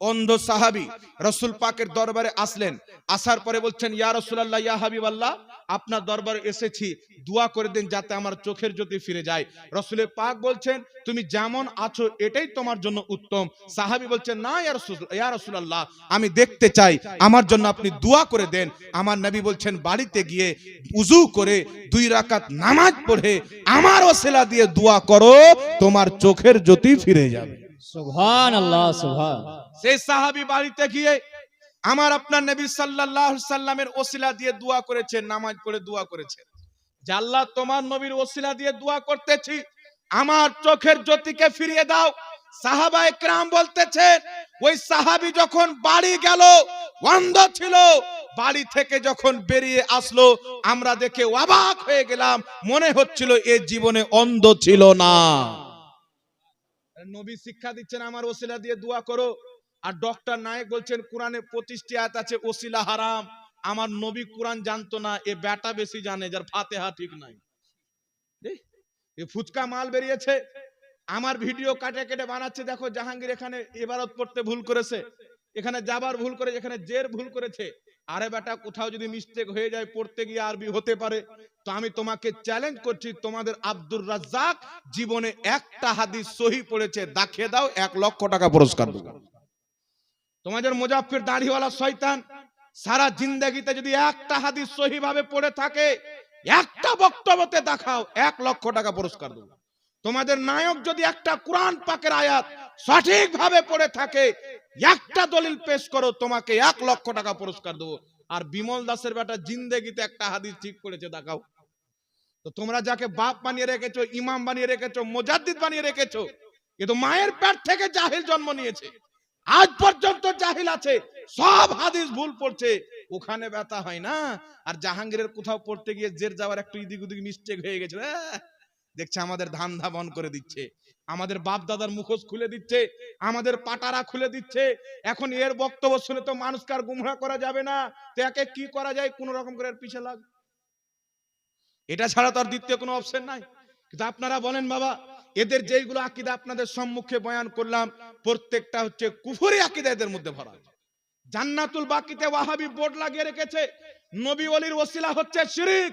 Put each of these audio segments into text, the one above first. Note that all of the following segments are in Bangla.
অন্ধ সাহাবী রাসূল পাকের দরবারে আসলেন। আসার পরে বলছেন, ইয়া রাসূলুল্লাহ, ইয়া হাবিবাল্লাহ, আপনার দরবারে এসেছি, দোয়া করে দেন যাতে আমার চোখের জ্যোতি ফিরে যায়। রাসূল পাক বলছেন, তুমি যেমন আছো এটাই তোমার জন্য উত্তম। সাহাবী বলছেন, না ইয়া রাসূলুল্লাহ, আমি দেখতে চাই, আমার জন্য আপনি দোয়া করে দেন। আমার নবী বলছেন, বাড়িতে গিয়ে উযু করে 2 রাকাত নামাজ পড়ে আমার ওসিলা দিয়ে দোয়া করো, তোমার চোখের জ্যোতি ফিরে যাবে। সুবহানাল্লাহ, সুবহান। সেই সাহাবী বাড়িতে গিয়ে আমার আপনার নবী সাল্লাল্লাহু আলাইহি সাল্লামের ওসিলা দিয়ে দোয়া করেছেন, নামাজ পড়ে দোয়া করেছেন যে আল্লাহ, তোমার নবীর ওসিলা দিয়ে দোয়া করতেছি, আমার চোখের জ্যোতিকে ফিরিয়ে দাও। সাহাবায়ে কেরাম বলতেছেন, ওই সাহাবী যখন বাড়ি গেল, অন্ধ ছিল, বাড়ি থেকে যখন বেরিয়ে আসলো, আমরা দেখে অবাক হয়ে গেলাম, মনে হচ্ছিল এ জীবনে অন্ধ ছিল না। নবী শিক্ষা দিচ্ছেন, আমার ওসিলা দিয়ে দোয়া করো। আর ডক্টর নায়েক বলছেন, কোরআনে 25টি আয়াত আছে ওসিলা হারাম। আমার নবী কোরআন জানতো না, এ বেটা বেশি জানে, যার ফাতিহা ঠিক নাই। এ ফুচকা মাল বেরিয়েছে, আমার ভিডিও কাটে কেটে বানাচ্ছে। দেখো জাহাঙ্গীর এখানে ইবারত পড়তে ভুল করেছে, এখানে যাবার ভুল করেছে, এখানে জের ভুল করেছে। আরে বেটা, কোথাও যদি মিস্টেক হয়ে যায়, পড়তে গিয়ে আরবি হতে পারে। তো আমি তোমাকে চ্যালেঞ্জ করছি, তোমাদের আব্দুর রাজ্জাক জীবনে একটা হাদিস সহি পড়েছে, দেখিয়ে দাও, 1 লক্ষ টাকা পুরস্কার দেব। তোমাদের মুজাফফর দাড়িওয়ালা শয়তান সারা জিন্দেগিতে যদি একটা হাদিস সহি ভাবে পড়ে থাকে, একটা বক্তব্যতে দেখাও, 1 লক্ষ টাকা পুরস্কার দেব। তোমাদের নায়ক যদি একটা কোরআন পাকের আয়াত সঠিক ভাবে পড়ে থাকে, একটা দলিল পেশ করো, তোমাকে 1 লক্ষ টাকা পুরস্কার দেব। আর বিমল দাসের বেটা জিন্দেগিতে একটা হাদিস ঠিক করেছে, দেখাও। তো তোমরা যাকে বাপ বানিয়ে রেখেছো, ইমাম বানিয়ে রেখেছো, মুজাদ্দিদ বানিয়ে রেখেছো, এ তো মায়ের পেট থেকে জাহিল জন্ম নিয়েছে, আজ পর্যন্ত জাহিল আছে, সব হাদিস ভুল পড়ছে, ওখানে ব্যথা হয় না। আর জাহাঙ্গীরের কোথাও পড়তে গিয়ে জের যাওয়ার একটু ইদিক উদিক মিস্টেক হয়ে গেছে, দেখছে আমাদের ধান্দা বন্ধ করে দিচ্ছে, আমাদের বাপ দাদার মুখোশ খুলে দিচ্ছে, আমাদের পাটারা খুলে দিচ্ছে। এখন এর বক্তব্য শুনে তো মানুষকে আর গুমরাহ করা যাবে না, তো একে কি করা যায়, কোন রকম করে এর পিছে লাগ, এটা ছাড়া তো আর দ্বিতীয় কোনো অপশন নাই। কিন্তু আপনারা বলেন, বাবা, এদের যেইগুলো আকীদা আপনাদের সম্মুখে বয়ান করলাম, প্রত্যেকটা হচ্ছে কুফরি আকীদা এদের মধ্যে ভরা আছে। জান্নাতুল বাকিতে ওয়াহাবি বোর্ড লাগিয়ে রেখেছে, নবী ওলির ওসিলা হচ্ছে শিরক।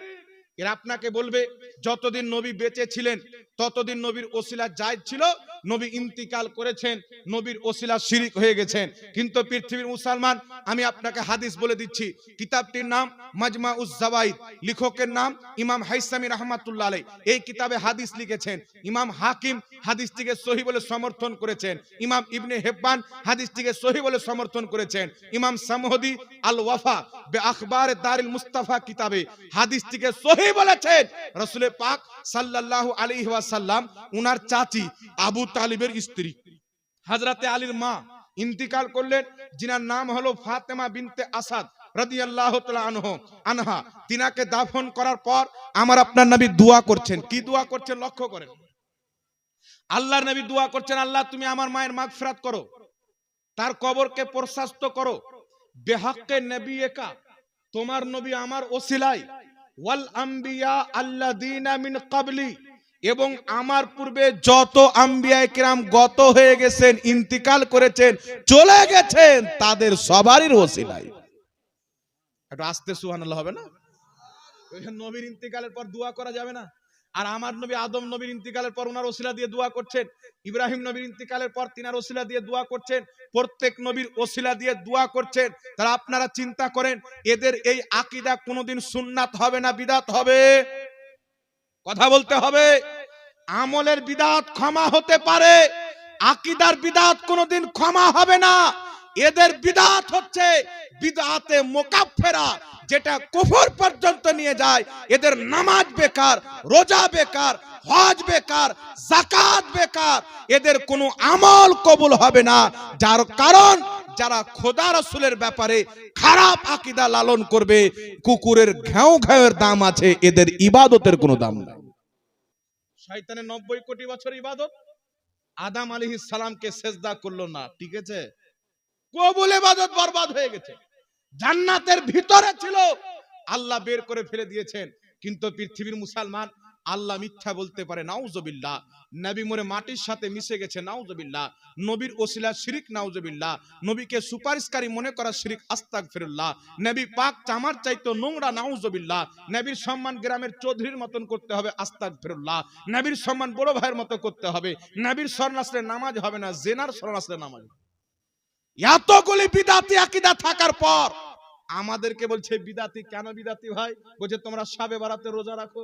এরা আপনাকে বলবে, যতদিন নবী বেঁচে ছিলেন ততদিন নবীর ওসিলা জায়েজ ছিল, নবী ইন্তিকাল করেছেন, নবীর ওসিলা শিরক হয়ে গেছেন। কিন্তু পৃথিবীর মুসলমান, আমি আপনাকে হাদিস বলে দিচ্ছি, কিতাবটির নাম মাজমাউজ জাওয়াইদ, লেখকের নাম ইমাম হাইসামি রাহমাতুল্লাহ আলাইহি। এই কিতাবে হাদিস লিখেছেন। ইমাম হাকিম হাদিসটিকে সহিহ বলে সমর্থন করেছেন, ইমাম ইবনে হিব্বান হাদিসটিকে সহিহ বলে সমর্থন করেছেন, ইমাম সামহদি আল ওয়াফা বে আখবার দারিল মুস্তাফা কিতাবে হাদিসটিকে সহিহ বলেছেন। রাসূল পাক সাল্লাল্লাহু আলাইহি ওয়াসাল্লাম উনার চাচি আবু তালিবের স্ত্রী হযরতে আলীর মা ইন্তিকাল করলেন, যিনার নাম হলো ফাতেমা বিনতে আসাদ রাদিয়াল্লাহু তাআলা আনহা। তিনাকে দাফন করার পর আমার আপনার নবী দোয়া করছেন। কি দোয়া করছেন লক্ষ্য করেন। আল্লাহর নবী দোয়া করছেন, আল্লাহ তুমি আমার মায়ের মাগফিরাত করো, তার কবরকে প্রশস্ত করো, বেহাক্কে নবিয়্যিকা, তোমার নবী আমার ওসিলায়, ওয়াল আম্বিয়া আল্লাযীনা মিন ক্বাবলি, এবং আমার পূর্বে যত আম্বিয়ায়ে কেরাম গত হয়ে গেছেন, ইন্তিকাল করেছেন, চলে গেছেন, তাদের সবারই ওসিলায়। একটু আস্তে সুবহানাল্লাহ হবে না? নবীর ইন্তিকালের পর দোয়া করা যাবে না? আর আমার নবী আদম নবীর ইন্তিকালের পর ওনার ওসিলা দিয়ে দোয়া করছেন, ইব্রাহিম নবীর ইন্তিকালের পর তিনার ওসিলা দিয়ে দোয়া করছেন, প্রত্যেক নবীর ওসিলা দিয়ে দোয়া করছেন। তারা আপনারা চিন্তা করেন, এদের এই আকীদা কোনোদিন সুন্নাত হবে না বিদআত হবে? কথা বলতে হবে। আমলের বিদআত ক্ষমা হতে পারে, আকীদার বিদআত কোনোদিন ক্ষমা হবে না। এদের বিদআত হচ্ছে বিদআতে মুকাফফিরা, যেটা কুফর পর্যন্ত নিয়ে যায়। এদের নামাজ বেকার, রোজা বেকার, হজ বেকার, যাকাত বেকার, এদের কোনো আমল কবুল হবে না। যার কারণ, যারা খোদা রাসূলের ব্যাপারে খারাপ আকীদা লালন করবে, কুকুরের ঘ্যাও ঘ্যাওয়ের দাম আছে, এদের ইবাদতের কোনো দাম নাই। শয়তানের 90 কোটি বছর ইবাদত, আদম আলাইহিস সালামকে সিজদা করলো না, ঠিক আছে, কবুল ইবাদত বরবাদ হয়ে গেছে। জান্নাতের ভিতরে ছিল, আল্লাহ বের করে ফেলে দিয়েছেন। কিন্তু পৃথিবীর মুসলমান আল্লাহ মিথ্যা বলতে পারে, নাউজুবিল্লাহ। নবী মরে মাটির সাথে মিশে গেছে, নাউজুবিল্লাহ। নবীর ওসিলা শিরিক, নাউজুবিল্লাহ। নবীকে সুপারিশকারী মনে করা শিরিক, আস্তাগফিরুল্লাহ। নবী পাক চামার চাইতো নোংরা, নাউজুবিল্লাহ। নবীর সম্মান গ্রামের চৌধুরীর মতন করতে হবে, আস্তাগফিরুল্লাহ। নবীর সম্মান বড় ভাইয়ের মতো করতে হবে। নবীর শরণ আসলে নামাজ হবে না, জেনার শরণ আসলে নামাজ। এতগুলি বিদাতি আকীদা থাকার পর আমাদেরকে বলছে বিদাতি। কেন বিদাতি ভাই? বলছে তোমরা শাবে বারাতে রোজা রাখো।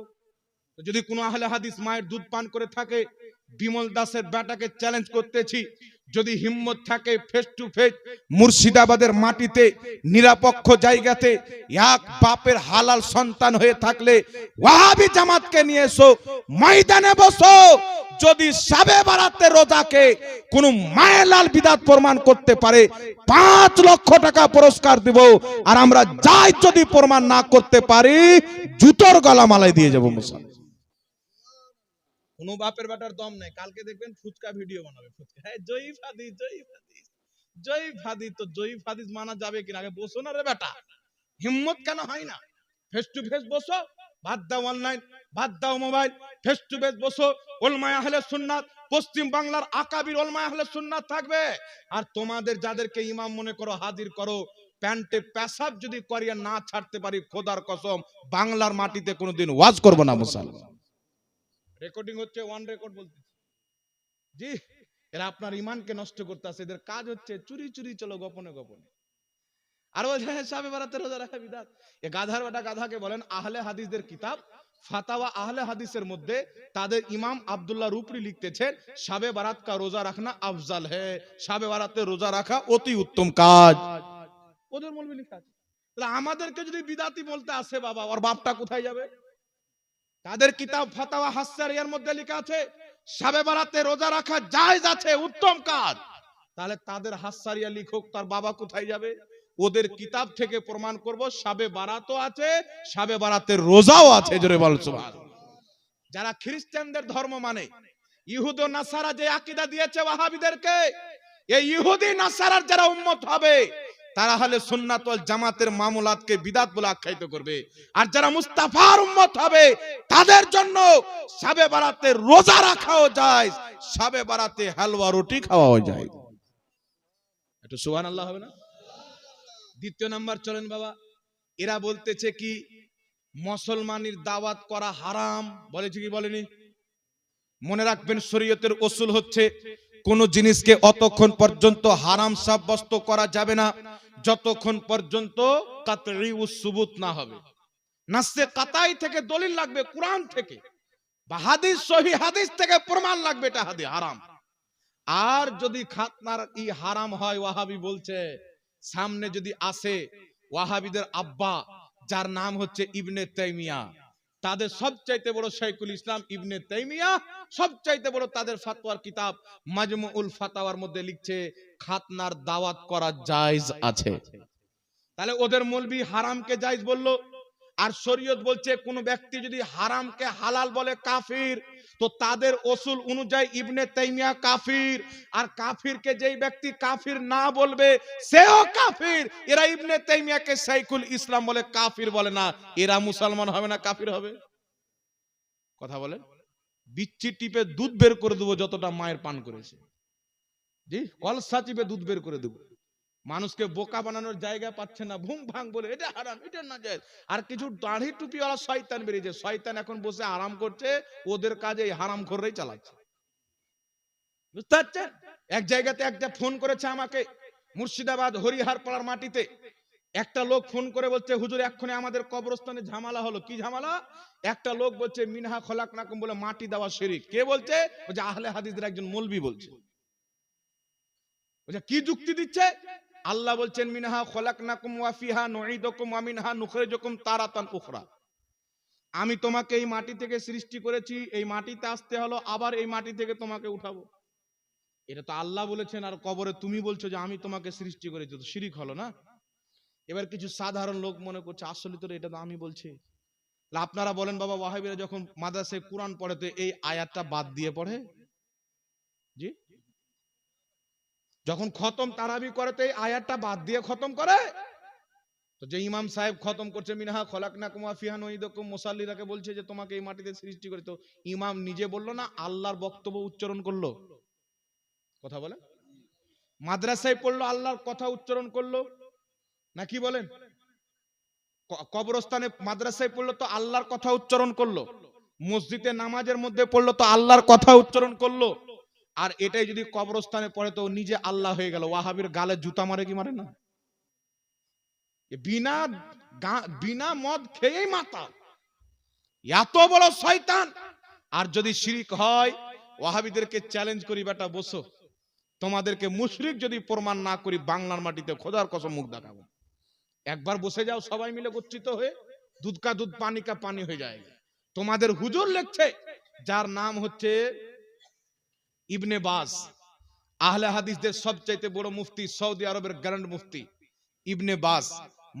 যদি কোনো আহলে হাদিস মায়ের দুধ পান করে থাকে, বিমল দাসের বেটাকে চ্যালেঞ্জ করতেছি, যদি হিম্মত থাকে ফেস টু ফেস মুর্শিদাবাদের মাটিতে নিরপেক্ষ জায়গাতে এক বাপের হালাল সন্তান হয়ে থাকলে ওয়াহাবি জামাতকে নিয়ে এসো, ময়দানে বসো। যদি শাবে বারাতে রোজাকে কোন মায়ের লাল বিদাত প্রমাণ করতে পারে 5 লক্ষ টাকা পুরস্কার দেব। আর আমরা যাই যদি প্রমাণ না করতে পারি জুতোর গলা মালাই দিয়ে যাবো মুসলমান। কোনো বাপের বেটার দম নাই। কালকে দেখবেন ফুচকা ভিডিও বানাবে, ফুচকা, হ্যাঁ জয়ীফ হাদিস, জয়ীফ হাদিস, জয়ীফ হাদিস। তো জয়ীফ হাদিস মানা যাবে কিনা আগে বসো না রে বেটা। হিম্মত কেন হয় না? ফেস টু ফেস বসো, বাদ দাও অনলাইন, বাদ দাও মোবাইল, ফেস টু ফেস বসো। উলমায়ে আহলে সুন্নাত, পশ্চিম বাংলার আকাবির উলমায়ে আহলে সুন্নাত থাকবে। আর তোমাদের যাদেরকে ইমাম মনে করো হাজির করো। প্যান্টে পেশাব যদি করিয়া না ছাড়তে পারি খোদার কসম বাংলার মাটিতে কোনোদিন ওয়াজ করব না মুসলমান। রেকর্ডিং হচ্ছে, ওয়ান রেকর্ড বলতেছি জি। এরা আপনার ইমানকে নষ্ট করতেছে। এদের কাজ হচ্ছে চুরি চুরি চলো গোপনে গোপনে। আর ওই শাবে বারাতে রোজা রাখা বিদাত। এ গাধার বেটা গাধাকে বলেন আহলে হাদিসদের কিতাব ফাতাওয়া আহলে হাদিসের মধ্যে তাদের ইমাম আব্দুল্লাহ রুপরি লিখতেছেন শাবে বারাত কা রোজা রাখনা আফজাল হ্যায়, শাবে বারাতে রোজা রাখা অতি উত্তম কাজ। ওদের মৌলবি লেখা আছে। তাহলে আমাদেরকে যদি বিদাতি বলতে আসে বাবা, ওর বাপটা কোথায় যাবে? তাদের কিতাব ফাতাওয়া হাসারিয়ার মধ্যে লেখা আছে শাবে বারাতে রোজা রাখা জায়েজ আছে, উত্তম কাজ। তাহলে তাদের হাসারিয়া লিখক, তার বাবা কোথায় যাবে? ওদের কিতাব থেকে প্রমাণ করব শাবে বারাতও আছে, শাবে বারাতের রোজাও আছে। জোরে বল সুবহানাল্লাহ। যারা খ্রিস্টানদের ধর্ম মানে, ইহুদ ও নাসারা যে আকীদা দিয়েছে ওয়াহাবিদেরকে, এই ইহুদি নাসারার যারা উম্মত হবে তারা হলে সুন্নাত ওয়াল জামাতের মামুলাতকে বিদাত বলে আখ্যায়িত করবে। আর যারা মুস্তাফার উম্মত হবে তাদের জন্য শাবে বারাতে রোজা রাখাও যায়, শাবে বারাতে হালুয়া রুটি খাওয়াও যায়। একটু সুবহানাল্লাহ হবে না? দ্বিতীয় নাম্বার চলেন বাবা, এরা বলতেছে কি মুসলমানের দাওয়াত করা হারাম। বলেছে কি বলেনি? মনে রাখবেন শরীয়তের উসুল হচ্ছে কোন জিনিসকে অতক্ষণ পর্যন্ত হারাম সাব্যস্ত করা যাবে না যতক্ষণ পর্যন্ত কাতঈ সুবুত না হবে। নাসে কাতাই থেকে দলিল লাগবে, কোরআন থেকে বা হাদিস, সহিহ হাদিস থেকে প্রমাণ লাগবে এটা হাদিস হারাম। আর যদি খাতনার ই হারাম হয়, ওয়াহাবি বলছে সামনে যদি আসে ওয়াহাবিদের আব্বা যার নাম হচ্ছে ইবনে তাইমিয়া, তাদের সবচাইতে বড় শাইখুল ইসলাম ইবনে তাইমিয়া, সবচাইতে বড় তাদের ফতোয়ার কিতাব মাজমুউল ফাতাওয়ার মধ্যে লিখছে খাতনার দাওয়াত করা জায়েজ আছে। তাহলে ওদের মৌলবি হারামকে জায়েজ বললো, আর শরীয়ত বলছে কোন ব্যক্তি যদি হারামকে হালাল বলে কাফির। তো তাদের উসুল অনুযায়ী ইবনে তাইমিয়া কাফির, আর কাফিরকে যেই ব্যক্তি কাফির না বলবে সেও কাফির। এরা ইবনে তাইমিয়াকে শাইখুল ইসলাম বলে, কাফির বলে না। এরা মুসলমান হবে না কাফির হবে? কথা বলে বিচ্ছি টিপে দুধ বের করে দেবো যতটা মায়ের পান করেছে। জি, কলসা টিপে দুধ বের করে দেবো। মানুষকে বোকা বানানোর জায়গা পাচ্ছে না, ভুং ভাং বলে এটা হারাম, এটা না জায়েজ। আর কিছু দাড়ি টুপিওয়ালা শয়তান বেরিয়েছে, শয়তান এখন বসে আরাম করছে, ওদের কাজে এই হারাম খোররাই চালাচ্ছে। বুঝতে পারছেন? এক জায়গাতে একটা ফোন করেছে আমাকে, মুর্শিদাবাদ হরিহার পাড়ার মাটিতে একটা লোক ফোন করে বলছে হুজুর এক্ষুনি আমাদের কবরস্থানে ঝামেলা হলো। কি ঝামেলা? একটা লোক বলছে মিনহা খলাকনাকুম বলে মাটি দেওয়া শিরক। কে বলছে? বলছে আহলে হাদিসের একজন মৌলবি বলছে। বলছে কি যুক্তি দিচ্ছে? আল্লাহ বলছেন মিনহা খলাকনাকুম ওয়া ফিহা নুঈদুকুম ওয়া মিনহা নুখরিজুকুম তারাতান উখরা। আমি তোমাকে এই মাটি থেকে সৃষ্টি করেছি, এই মাটিতে আসতে হলো, আবার এই মাটি থেকে তোমাকে উঠাবো। এটা তো আল্লাহ বলেছেন, আর কবরে তুমি বলছো যে আমি তোমাকে সৃষ্টি করেছি, তো শিরক হলো না? এবার কিছু সাধারণ লোক মনে করছে আসলে তো এটা তো আমি বলছি। আপনারা বলেন বাবা, ওয়াহাবিরা যখন মাদ্রাসায় কোরআন পড়ে তো এই আয়াতটা বাদ দিয়ে পড়ে? জি, যখন খতম তারাবি করে তো এই আয়াতটা বাদ দিয়ে খতম করে? তো যে ইমাম সাহেব খতম করছে মিনহা খলাকনাকুম ওয়া ফিহা নুঈদুকুম, মুসাল্লিরাকে বলছে যে তোমাকে এই মাটিতে সৃষ্টি করে, তো ইমাম নিজে বললো না আল্লাহর বক্তব্য উচ্চারণ করলো? কথা বলেন। মাদ্রাসায় পড়লো আল্লাহর কথা উচ্চারণ করলো না কি বলেন? কবরস্থানে মাদ্রাসায় পড়লো তো আল্লাহর কথা উচ্চারণ করলো, মসজিদে নামাজের মধ্যে পড়লো তো আল্লাহর কথা উচ্চারণ করলো। আর এটাই যদি কবরস্থানে পড়ে তো নিজে আল্লাহ হয়ে গেল। ওয়াহাবির গালে জুতা মারে কি মারে না? বিনা বিনা মদ খেয়েই মাতা, এত বড় শয়তান। আর যদি শিরিক হয়, ওয়াহাবিদেরকে চ্যালেঞ্জ করি, বেটা বসো, তোমাদেরকে মুশরিক যদি প্রমাণ না করি বাংলার মাটিতে খোদার কসম মুখ দেখাবো। একবার বসে যাও সবাই মিলে গচ্ছিত হয়ে, দুধ কা দুধ পানি কা পানি হয়ে যায়। তোমাদের হুজুর লিখছে, যার নাম হচ্ছে ইবনে বাজ, আহলে হাদিসদের সবচাইতে বড় মুফতি, সৌদি আরবের গ্র্যান্ড মুফতি ইবনে বাজ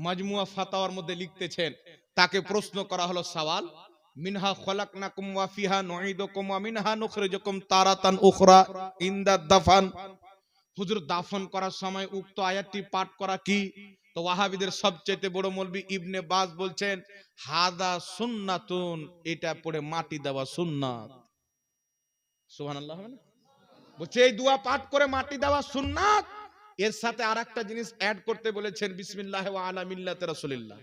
মাজমুয়া ফাতাওয়ার মধ্যে লিখতেছেন, তাকে প্রশ্ন করা হলো সওয়াল, মিনহা খলাকনাকুম ওয়া ফিহা নুঈদুকুম ওয়া মিনহা নুখরিজুকুম তারাতান উখরা ইনদা দাফান। হুজুর, দাফন করার সময় উক্ত আয়াতটি পাঠ করা কি? তো ওয়াহাবিদের সবচেয়ে বড় মৌলবি ইবনে বাজ বলছেন, হাদা সুন্নাতুন, এটা পড়ে মাটি দেওয়া সুন্নাত। সুবহানাল্লাহ। বলছে এই দোয়া পাঠ করে মাটি দেওয়া সুন্নাত। এর সাথে আরেকটা জিনিস অ্যাড করতে বলেছেন, বিসমিল্লাহ ওয়া আলা মিল্লাতি রাসূলিল্লাহ,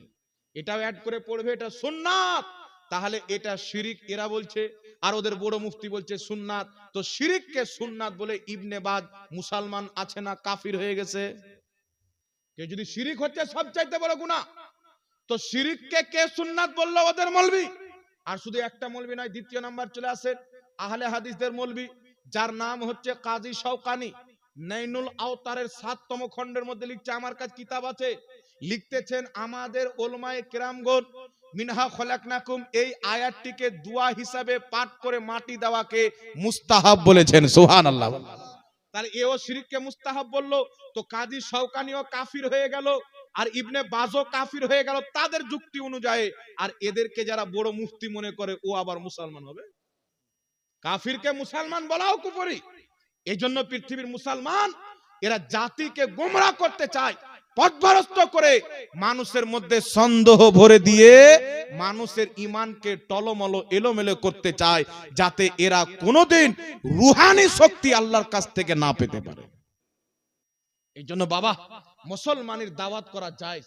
এটাও অ্যাড করে পড়বে, এটা সুন্নাত। তাহলে এটা শিরিক এরা বলছে, আর ওদের বড় মুফতি বলছে সুন্নাত। তো শিরিককে সুন্নাত বলে ইবনে বাজ মুসলমান আছে না কাফির হয়ে গেছে? কে যদি শিরিক হচ্ছে সবচাইতে বড় গুনাহ, তো শিরিককে কে সুন্নাত বললো? ওদের মৌলবি। আর শুধু একটা মৌলবি নয়, দ্বিতীয় নাম্বার চলে আসে আহলে হাদিসদের মৌলবি, যার নাম হচ্ছে কাজী শওকানি। নাইনুল আওতারের 7তম খণ্ডের মধ্যে লিখছে, আমার কাছে কিতাব আছে, লিখতেছেন আমাদের উলামায়ে কেরামগণ মিনহা খলাকনাকুম এই আয়াতটিকে দোয়া হিসাবে পাঠ করে মাটি দেওয়াকে মুস্তাহাব বলেছেন। সুবহানাল্লাহ। তাহলে এও শিরককে মুস্তাহাব বললো, তো কাজী শওকানিও কাফির হয়ে গেল, আর ইবনে বাজও কাফির হয়ে গেল তাদের যুক্তি অনুযায়ী। আর এদেরকে যারা বড় মুফতি মনে করে, ও আবার মুসলমান হবে? কাফিরকে মুসলমান বলাও কুফরি। এই জন্য পৃথিবীর মুসলমান এরা জাতিকে গোমরাহ করতে চায়, পথভ্রষ্ট করে মানুষের মধ্যে সন্দেহ ভরে দিয়ে মানুষের ঈমানকে টলমলো এলোমেলো করতে চায়, যাতে এরা কোনোদিন রুহানি শক্তি আল্লাহর কাছ থেকে না পেতে পারে। এই জন্য বাবা, মুসলমানের দাওয়াত করা যায়।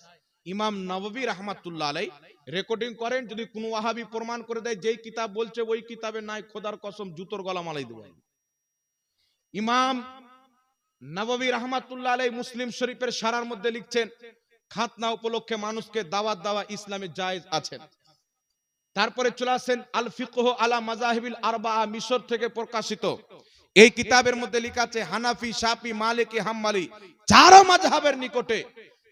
ইমাম নববী রাহমাতুল্লাহ আলাইহি রেকর্ডিং করেন, যদি কোনো ওয়াহাবি প্রমাণ করে দেয় যেই কিতাব বলছে ওই কিতাবে নাই, খোদার কসম জুতোর গলা মালাই দেব। ইমাম নববী রাহমাতুল্লাহ আলাইহি মুসলিম শরীফের সারার মধ্যে লিখছেন, খাতনা উপলক্ষে মানুষকে দাওয়াত দেওয়া ইসলামে জায়েজ আছে। তারপরে চলে আসেন আল ফিকহ আলা মাযাহিবিল আরবাআ, মিশর থেকে প্রকাশিত এই কিতাবের মধ্যে লেখা আছে, হানাফি, শাফি, মালিকি, হাম্বলি চারো মাযহাবের নিকটে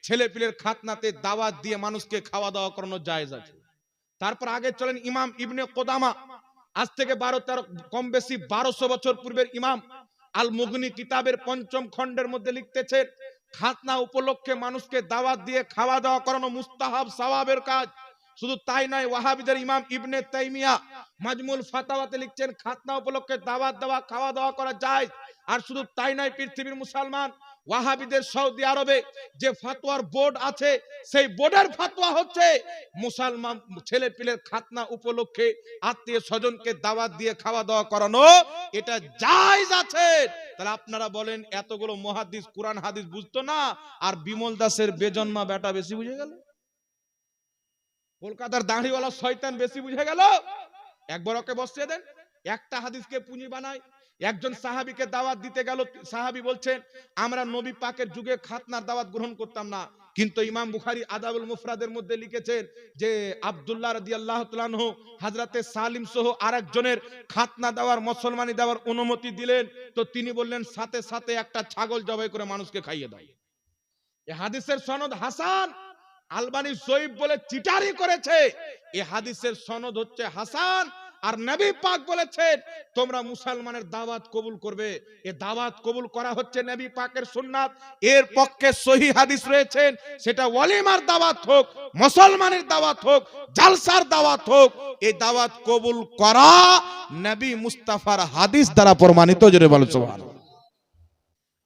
ছেলে পিলের খাতনাতে দাওয়াত দিয়ে মানুষকে খাওয়া দাওয়া করানো জায়েজ আছে। তারপর আগে চলেন ইমাম ইবনে কুদামা, আজ থেকে 12-13 কম বেশি 1200 বছর পূর্বের ইমাম, আল মুগনি কিতাবের 5ম খণ্ডের মধ্যে লিখতেছেন, খাতনা উপলক্ষে মানুষকে দাওয়াত দিয়ে খাওয়া দাওয়া করানো মুস্তাহাব সওয়াবের কাজ। শুধু তাই নয়, ওয়াহাবিদের ইমাম ইবনে তাইমিয়া মাজমুল ফাতাওয়াতে লিখছেন, খাতনা উপলক্ষে দাওয়াত দেওয়া খাওয়া দাওয়া করা যায়। আর শুধু তাই নয়, পৃথিবীর মুসলমান ওয়াহাবিদের সৌদি আরবে যে ফতোয়ার বোর্ড আছে, সেই বোর্ডের ফতোয়া হচ্ছে মুসলমান ছেলে পিলের খাতনা উপলক্ষে আত্মীয় স্বজনকে দাওয়াত দিয়ে খাওয়া দাওয়া করানো এটা জায়েজ আছে। তাহলে আপনারা বলেন, এতগুলো মুহাদ্দিস কুরআন হাদিস বুঝতো না, আর বিমল দাসের বেজন্মা বেটা বেশি বুঝে গেল? কলকাতার দাড়িওয়ালা শয়তান বেশি বুঝে গেল? একবার ওকে বসিয়ে দেন, একটা হাদিসকে পুঁজি বানায়। একজন সাহাবীকে দাওয়াত দিতে গেল, সাহাবী বলছেন, আমরা নবী পাকের যুগে খাতনার দাওয়াত গ্রহণ করতাম না, কিন্তু ইমাম বুখারী আদাবুল মুফরাদের মধ্যে লিখেছেন যে আব্দুল্লাহ রাদিয়াল্লাহু তাআলা আনহু হযরতে সালিম সহ আরেকজনের খাতনা দেওয়ার, মুসলমানি দেওয়ার অনুমতি দিলেন। তো তিনি বললেন, সাথে সাথে একটা ছাগল জবাই করে মানুষকে খাইয়ে দেয়। এই হাদিসের সনদ হাসান। আলবানী সহিহ বলে চিটারি করেছে, এই হাদিসের সনদ হচ্ছে হাসান। আর নবী পাক বলেছেন, তোমরা মুসলমানের দাওয়াত কবুল করবে। এই দাওয়াত কবুল করা হচ্ছে নবী পাকের সুন্নাত। এর পক্ষে সহিহ হাদিস রয়েছেন, সেটা ওয়ালিমার দাওয়াত হোক, মুসলমানের দাওয়াত হোক, জালসার দাওয়াত হোক, এই দাওয়াত কবুল করা নবী মুস্তাফার হাদিস দ্বারা প্রমাণিত। জোরে বলো সুবহানাল্লাহ।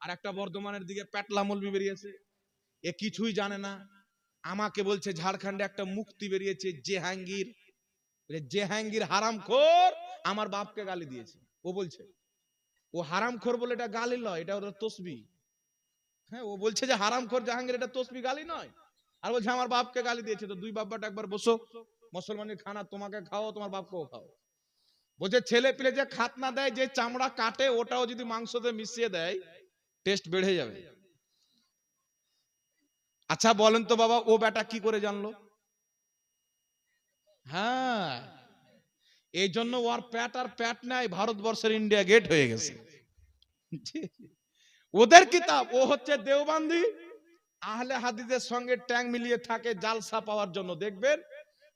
আর একটা বর্ধমানের দিকে পেটলা মৌলবি বেরিয়েছে, এ কিছুই জানে না, আমাকে বলছে ঝাড়খণ্ডে একটা মুক্তি বেরিয়েছে জেহাঙ্গীর, জেহাঙ্গীর হারামখোর আমার বাপকে গালি দিয়েছে। ও বলছে ও হারামখোর বলে এটা গালি নয়, এটা ওর তসবি। হ্যাঁ, ও বলছে যে হারামখোর জাহাঙ্গীর এটা তসবি, গালি নয়। আর বলছে আমার বাপকে গালি দিয়েছে। তো দুই বাপ্পাটা একবার বসো, মুসলমানের খানা তোমাকে খাও, তোমার বাপকেও খাও। বলছে ছেলে পিলে যে খাতনা দেয়, যে চামড়া কাটে, ওটাও যদি মাংসতে মিশিয়ে দেয় টেস্ট বেড়ে যাবে। আচ্ছা বলেন তো বাবা, ও বেটা কি করে জানলো? হ্যাঁ, এই জন্য ওর প্যাট আর প্যাট নাই, ভারতবর্ষের ইন্ডিয়া গেট হয়ে গেছে। ওদের কিতাব, ও হচ্ছে দেওবন্দি, আহলে হাদিসের সঙ্গে ট্যাং মিলিয়ে থাকে জালসা পাওয়ার জন্য। দেখবেন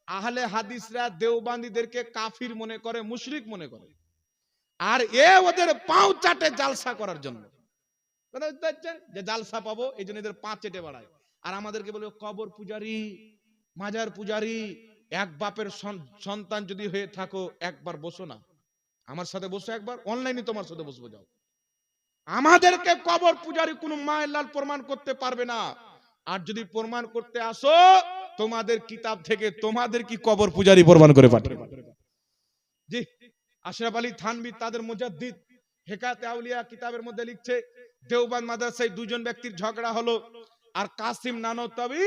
আহলে হাদিসরা দেওবন্দিদেরকে কাফির মনে করে, মুশরিক মনে করে, আর এ ওদের পাও চাটে জালসা করার জন্য। যে জালসা পাবো এই জন্য এদের পা চেটে বাড়ায়। আর আমাদেরকে বলে কবর পূজারি, মাজার পূজারি। এক বাপের সন্তান যদি হয়ে থাকো একবার বসো না আমার সাথে, বসো একবার, অনলাইনে তোমার সাথে বসবো, যাও। আমাদেরকে কবর পূজারি কোন মায়ের লাল প্রমাণ করতে পারবে না। আর যদি প্রমাণ করতে আসো তোমাদের কিতাব থেকে তোমাদের কি কবর পূজারি প্রমাণ করে পাঠাবে। জি, আশরাফ আলী থানভী তাদের মুজাদ্দিদ হেকায়াতে আউলিয়া কিতাবের মধ্যে লিখছে, দেওবন্দ মাদ্রাসায় দুজন ব্যক্তির ঝগড়া হলো, আর কাসিম নানতাবি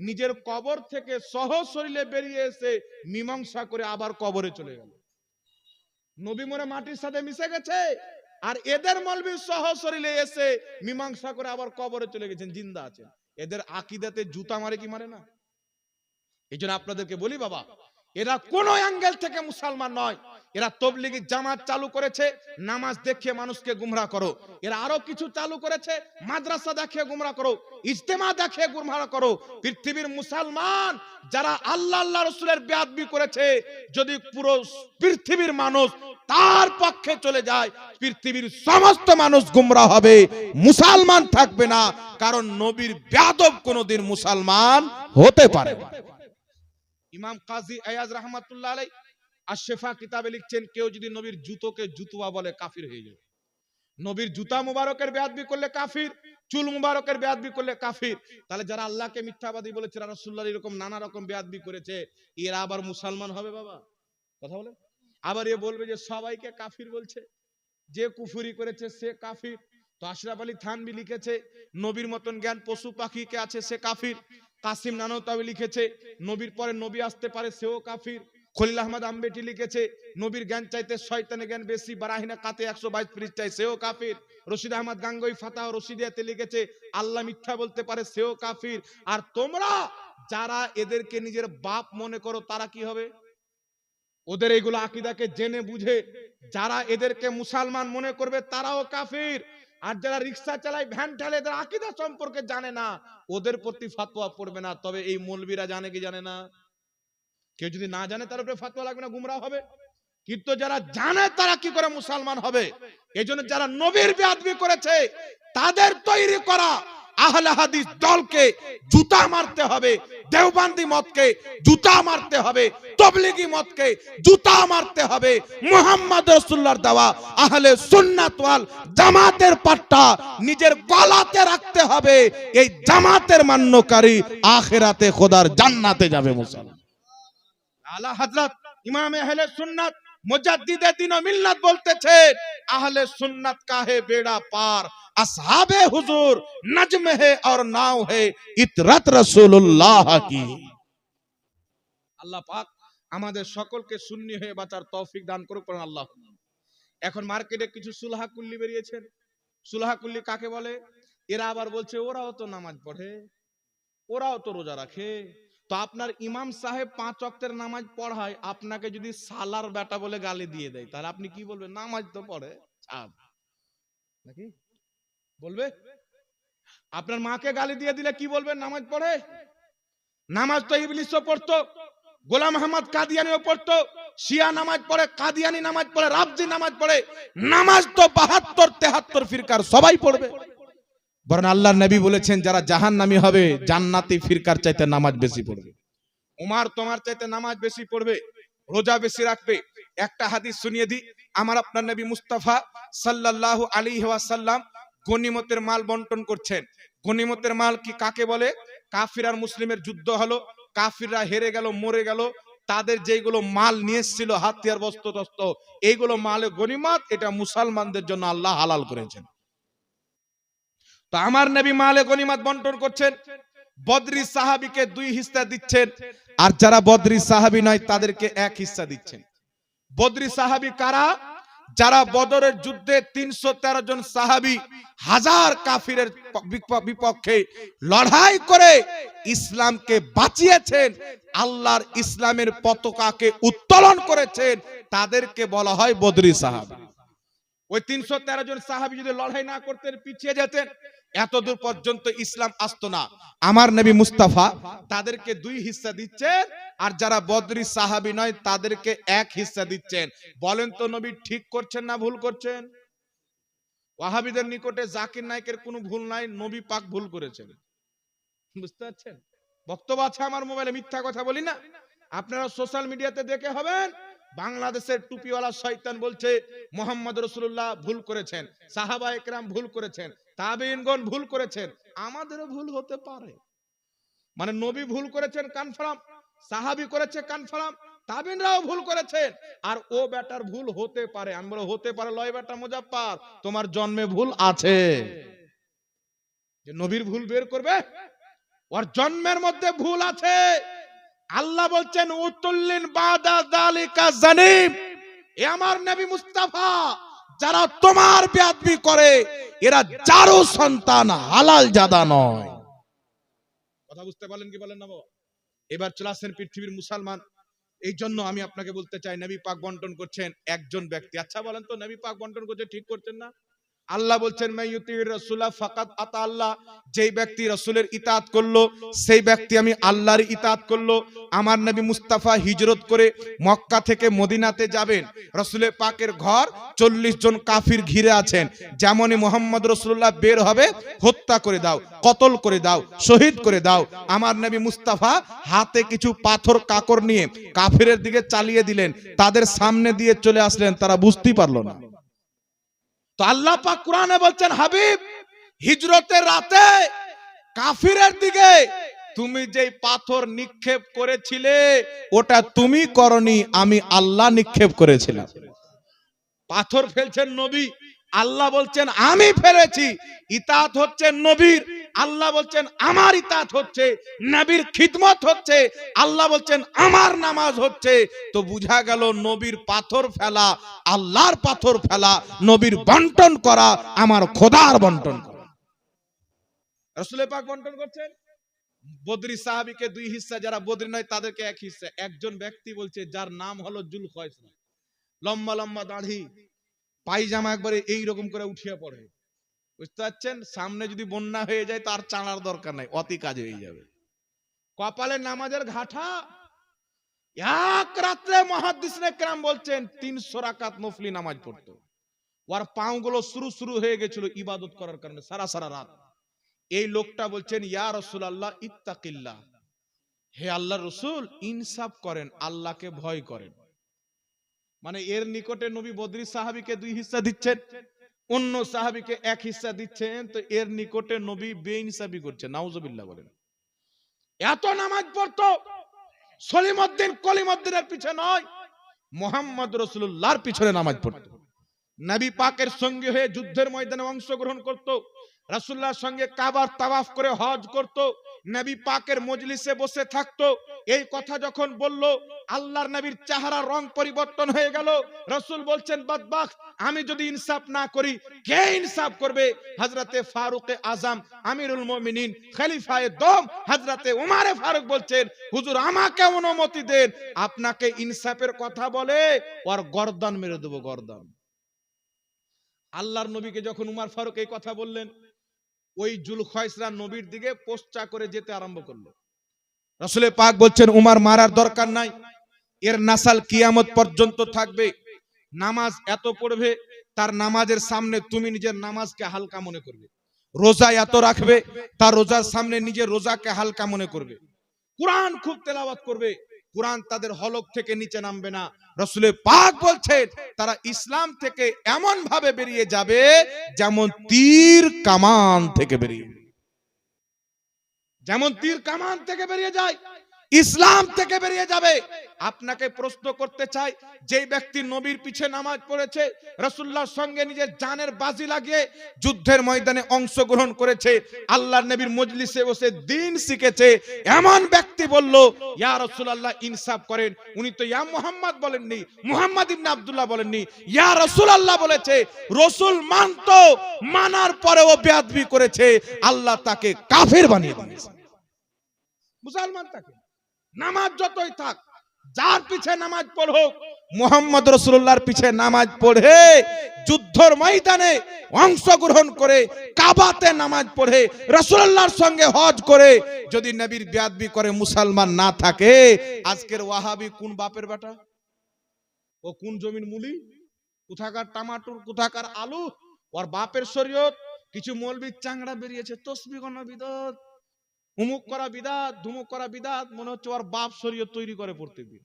নিজের কবর থেকে সহশরীরে বেরিয়ে এসে মীমাংসা করে আবার কবরে চলে গেল। নবী মরে মাটির সাথে মিশে গেছে, আর এদের মৌলবী সহশরীরে এসে মীমাংসা করে আবার কবরে চলে গেছেন, জিন্দা আছেন। এদের আকীদাতে জুতা মারে কি মারে না? এই জন্য আপনাদেরকে বলি বাবা, এরা কোন অ্যাঙ্গেল থেকে মুসলমান নয়। এরা তাবলীগী জামাত চালু করেছে, নামাজ দেখিয়ে মানুষকে গুমরাহ করো। এরা আরো কিছু চালু করেছে, মাদ্রাসা দেখিয়ে গুমরাহ করো, ইজতেমা দেখিয়ে গুমরাহ করো। পৃথিবীর মুসলমান যারা আল্লাহ আল্লাহ রাসূলের বেয়াদবি করেছে, যদি পুরো পৃথিবীর মানুষ তার পক্ষে চলে যায়, পৃথিবীর সমস্ত মানুষ গুমরাহ হবে, মুসলমান থাকবে না। কারণ নবীর বেয়াদব কোনদিন মুসলমান হতে পারে না। ইমাম কাজী আয়াজ রাহমাতুল্লাহ আলাইহি আশ-শিফা কিতাবে লিখছেন, কেউ যদি নবীর জুতোকে জুতুয়া বলে কাফির হয়ে যাবে। নবীর জুতা মুবারকের বেয়াদবি করলে কাফির, চুল মুবারকের বেয়াদবি করলে কাফির। তাহলে যারা আল্লাহকে মিথ্যাবাদী বলেছে, রাসূলুল্লাহ এরকম নানা রকম বেয়াদবি করেছে, এরা আবার মুসলমান হবে বাবা? কথা বলে। আবার এ বলবে যে সবাইকে কাফির বলছে, যে কুফরি করেছে সে কাফির। তো আশরাফ আলী থানভী লিখেছে, নবীর মতন জ্ঞান পশু পাখিকে আছে সে কাফির। কাসিম নানতাবি লিখেছে, নবীর পরে নবী আসতে পারে সেও কাফির। খলিল আহমদ আম্বেটি লিখেছে, নবীর জ্ঞান চাইতে শয়তানের জ্ঞান বেশি, বারাহিনা কাতে 122 পৃষ্ঠায়, সেও কাফির। রশিদ আহমদ গাঙ্গুই ফাতাহ রশিদিয়াতে লিখেছে, আল্লাহ মিথ্যা বলতে পারে সেও কাফির। আর তোমরা যারা এদেরকে নিজের বাপ মনে করো তারা কি হবে? ওদের এইগুলো আকীদাকে জেনে বুঝে যারা এদেরকে মুসলমান মনে করবে তারাও কাফির। আর যারা রিকশা চালায়, ভ্যান চালায়, এদের আকীদা সম্পর্কে জানে না, ওদের প্রতি ফতোয়া পড়বে না। তবে এই মৌলবীরা জানে কি জানে না? কেউ যদি না জানে তার উপরে ফতোয়া লাগবে না, গুমরাহ হবে। কিন্তু যারা জানে তারা কি করে মুসলমান হবে? এইজন্য যারা নবীর বেয়াদবি করেছে তাদের তৈরি করা আহলে হাদিস দলকে জুতা মারতে হবে, দেওবন্দি মতকে জুতা মারতে হবে, তাবলীগী মতকে জুতা মারতে হবে। মুহাম্মদ রাসূলুল্লাহর দেওয়া আহলে সুন্নাত ওয়াল জামাতের পাট্টা নিজের গলাতে রাখতে হবে। এই জামাতের মান্যকারী আখিরাতে খোদার জান্নাতে যাবে মুসলমান। আলা হযরত ইমাম আহলে সুন্নাত মুজাদ্দিদে দ্বীন ও মিল্লাত বলতেছে, আহলে সুন্নাত का है बेड़ा पार, আসহাবে হুজুর নজম है और नाव है ইতরত রাসূলুল্লাহ की। আল্লাহ পাক আমাদের সকলকে সুন্নি হয়ে বাঁচার তৌফিক দান করুক, পড়ুন আল্লাহ। এখন মার্কেটে কিছু সুলহা কুল্লি বেরিয়েছেন। সুলহা কুল্লি কাকে বলে? এরা আবার বলছে ওরাও তো নামাজ পড়ে, ওরাও তো রোজা রাখে। তো আপনার ইমাম সাহেব 5 ওয়াক্তের নামাজ পড়ায়, আপনাকে যদি সালার বেটা বলে গালি দিয়ে দেয়, তাহলে আপনি কি বলবেন? নামাজ তো পড়ে, ছাড় নাকি বলবে? আপনার মাকে গালি দিয়ে দিলে কি বলবেন? নামাজ পড়ে। নামাজ তো ইবলিসও পড়তো, গোলাম আহমদ কাদিয়ানিও পড়তো, শিয়া নামাজ পড়ে, কাদিয়ানি নামাজ পড়ে, রাফজি নামাজ পড়ে। নামাজ তো 72 73 ফিরকার সবাই পড়বে। বরং আল্লাহর নবী বলেছেন, যারা জাহান্নামী হবে জান্নাতি ফিরকার চাইতে নামাজ বেশি পড়বে। উমার তোমার চাইতে নামাজ বেশি পড়বে, রোজা বেশি রাখবে। একটা হাদিস শুনিয়ে দিই। আমার আপনার নবী মুস্তাফা সাল্লাল্লাহু আলাইহি ওয়াসাল্লাম গনিমতের মাল বন্টন করছেন। গনিমতের মাল কি কাকে বলে? কাফির আর মুসলিমের যুদ্ধ হলো, কাফিররা হেরে গেল, মরে গেল, তাদের যেগুলো মাল নিয়ে এসেছিল হাতিয়ার বস্ত্র টস্ত্র, এইগুলো মালে গনিমত, এটা মুসলমানদের জন্য আল্লাহ হালাল করেছেন। তো আমার নবী মালে গনিমত বন্টন করছেন, বদরি সাহাবীকে 2 হিস্সা দিচ্ছেন, আর যারা বদরি সাহাবী নয় তাদেরকে 1 হিস্সা দিচ্ছেন। বদরি সাহাবী কারা? যারা বদরের যুদ্ধে 313 জন সাহাবী হাজার কাফিরের বিপক্ষে লড়াই করে ইসলামকে বাঁচিয়েছেন, আল্লাহর ইসলামের পতাকাকে উত্তোলন করেছেন, তাদেরকে বলা হয় বদরি সাহাবী। ওই 313 জন সাহাবী যদি লড়াই না করতেন, পিছিয়ে যেতেন, এতদূর পর্যন্ত ইসলাম আসতো না। আমার নবী মুস্তাফা তাদেরকে 2 হিস্সা দিচ্ছেন, আর যারা বদরি সাহাবী নয় তাদেরকে 1 হিস্সা দিচ্ছেন। বলেন তো নবী ঠিক করছেন না ভুল করছেন? ওয়াহাবীদের নিকটে জাকির নায়েকের কোনো ভুল নাই, নবী পাক ভুল করেছেন। বুঝতে পারছেন? বক্তব্য আছে আমার মোবাইলে, মিথ্যা কথা বলি না। আপনারা সোশ্যাল মিডিয়াতে দেখে হবেন, বাংলাদেশের টুপিওয়ালা শয়তান বলছে মুহাম্মদ রাসূলুল্লাহ ভুল করেছেন, সাহাবায়ে কেরাম ভুল করেছেন, তাবেঈনগণ ভুল করেছেন। আমাদেরও ভুল হতে পারে, মানে নবী ভুল করেছেন কনফার্ম, সাহাবী করেছে কনফার্ম, তাবেঈনরাও ভুল করেছেন, আর ও বেটার ভুল হতে পারে। আমি বলে হতে পারে লয় বেটা মুজাফফর, তোমার জন্মে ভুল আছে। যে নবীর ভুল বের করবে, ওর জন্মের মধ্যে ভুল আছে। আল্লাহ বলছেন উতুল্লিন বাদা যালিকা জানিম, এ আমার নবী মুস্তাফা, যারা তোমার বেয়াদবি করে এরা যারও সন্তান হালাল জাদা নয়। কথা বুঝতে পারলেন কি বলেন না বাবা? এবার চলে আসেন পৃথিবীর মুসলমান। এই জন্য আমি আপনাকে বলতে চাই, নবী পাক বন্টন করছেন একজন ব্যক্তি। আচ্ছা বলেন তো, নবী পাক বন্টন করছে ঠিক করছেন না? আল্লাহ বলছেন মাইয়ুতির রাসূলা ফাকাত আতা আল্লাহ, যেই ব্যক্তি রাসূলের ইতাআত করলো সেই ব্যক্তি আমি আল্লাহর ইতাআত করলো। আমার নবী মুস্তাফা হিজরত করে মক্কা থেকে মদিনাতে যাবেন, রাসূলের পাকের ঘর 40 জন কাফির ঘিরে আছেন। যেমনই মুহাম্মদ রাসূলুল্লাহ বের হবে, হত্যা করে দাও, কতল করে দাও, শহীদ করে দাও। আমার নবী মুস্তাফা হাতে কিছু পাথর কাকর নিয়ে কাফিরের দিকে চালিয়ে দিলেন, তাদের সামনে দিয়ে চলে আসলেন, তারা বুঝতেই পারলো না। তো আল্লাহ পাক কোরআনে বলছেন, হাবিব হিজরতের রাতে কাফিরের দিকে তুমি যেই পাথর নিক্ষেপ করেছিলে ওটা তুমি করনি, আমি আল্লাহ নিক্ষেপ করেছিলাম। পাথর ফেলছেন নবী, আল্লাহ বলছেন আমি ফেলেছি। ইতাআত হচ্ছে নবীর, আল্লাহ বলছেন আমার ইতাআত হচ্ছে, নবীর খিদমত হচ্ছে, আল্লাহ বলছেন আমার নামাজ হচ্ছে। তো বুঝা গেল নবীর পাথর ফেলা আল্লাহর পাথর ফেলা, নবীর বন্টন করা আমার খোদার বন্টন করা। রাসূল পাক বন্টন করছেন। বদরি সাহাবীকে 2 হিস্সা, যারা বদরি নয় তাদেরকে 1 হিস্সা। একজন ব্যক্তি বলছে যার নাম হলো জুলখায়সরা, লম্বা লম্বা দাড়ি, পায়জামা একবারে এইরকম করে উঠিয়ে পড়ে। বুঝতে পারছেন? সামনে যদি বন্যা হয়ে যায় তার চালার দরকার নাই, অতি কাজ হয়ে যাবে। কপালে নামাজের ঘাটা, এক রাত্রে মুহাদ্দিসিনে কেরাম বলছেন 300 রাকাত নফলি নামাজ পড়তো। ওর পাগুলো শুরু হয়ে গেছিল ইবাদত করার কারণে সারা সারা রাত। এই লোকটা বলছেন ইয়া রাসূলুল্লাহ ইত্তাকিল্লাহ, হে আল্লাহর রাসূল ইনসাফ করেন, আল্লাহকে ভয় করেন। মানে এর নিকটে নবী বদরি সাহাবীকে 2 হিস্সা দিচ্ছেন, অন্য সাহাবীকে 1 হিস্সা দিচ্ছেন। তো এর নিকটে নবী বেইনসাফি করছেন, নাউজুবিল্লাহ বলেন। এত নামাজ পড়তো, সলিমউদ্দিন কলিমউদ্দিনের পিছনে নয়, মুহাম্মদ রাসূলুল্লাহর পিছনে নামাজ পড়তো। নবী পাকের সঙ্গে হয়ে যুদ্ধের ময়দানে অংশগ্রহণ করত, রাসূলুল্লাহর সঙ্গে কাবার তাওয়াফ করে হজ করত, নবী পাকের মজলিসে বসে থাকতো। এই কথা যখন বলল, আল্লাহর নবীর চেহারা রং পরিবর্তন হয়ে গেল। রাসূল বলছেন বদবখত, আমি যদি ইনসাফ না করি কে ইনসাফ করবে? হযরতে ফারুকে আজম আমিরুল মুমিনিন খলিফায়ে দোম হযরতে উমারে ফারুক বলছেন, হুজুর আমাকে অনুমতি দেন, আপনাকে ইনসাফের কথা বলে ওর গর্দান মেরে দেব, গর্দান। আল্লাহর নবীকে যখন উমর ফারুক এই কথা বললেন, ওই জুলখায়সরা নবীর দিকে পোস্টা করে যেতে আরম্ভ করলো। রাসূল পাক বলছেন উমর মারার দরকার নাই, এর নাসাল কিয়ামত পর্যন্ত থাকবে, নামাজ এত পড়বে তার নামাজের সামনে তুমি নিজের নামাজকে হালকা মনে করবে, রোজা এত রাখবে তার রোজার সামনে নিজের রোজাকে হালকা মনে করবে, কুরআন খুব তেলাওয়াত করবে, কুরআন তাদের হলক থেকে নিচে নামবে না। রাসূল পাক বলছেন তারা ইসলাম থেকে এমন ভাবে বেরিয়ে যাবে যেমন তীর কামান থেকে বেরিয়ে। যেমন তীর কামান থেকে বেরিয়ে যায়, ইসলাম থেকে বেরিয়ে যাবে। আপনাকে প্রশ্ন করতে চাই, যে ব্যক্তি নবীর পিছে নামাজ পড়েছে, রাসূলুল্লাহর সঙ্গে নিজের জানের বাজি লাগিয়ে যুদ্ধের ময়দানে অংশগ্রহণ করেছে, আল্লাহর নবীর মজলিসে বসে দ্বীন শিখেছে, এমন ব্যক্তি বলল ইয়া রাসূলুল্লাহ ইনসাফ করেন, উনি তো ইয়া মুহাম্মদ বলেননি, মুহাম্মদ ইবনে আব্দুল্লাহ বলেননি, ইয়া রাসূলুল্লাহ বলেছে। রাসূল মানতো, মানার পরেও বেয়াদবি করেছে, আল্লাহ তাকে কাফের বানিয়ে দিয়েছে। মুসলমান তাকে নামাজ যতই থাক, যার পিছে নামাজ পড়ুক, মুহাম্মদ রাসূলুল্লাহর পিছে নামাজ পড়ে যুদ্ধের ময়দানে অংশগ্রহণ করে, কাবাতে নামাজ পড়ে, রাসূলুল্লাহর সঙ্গে হজ করে যদি নবীর বেয়াদবি করে মুসলমান না থাকে, আজকের ওয়াহাবি কোন বাপের বেটা, ও কোন জমির মুলি, কোথাকার টমাটোর, কোথাকার আলু, ওর বাপের শরীয়ত। কিছু মৌলবি চাংড়া বেরিয়েছে, তসবিহ গণ বিদত, উমুক করা বিদাত, ধুমুক করা বিদাত, মনে হচ্ছে ওর বাপ শরীয়ত তৈরি করে প্রত্যেকদিন।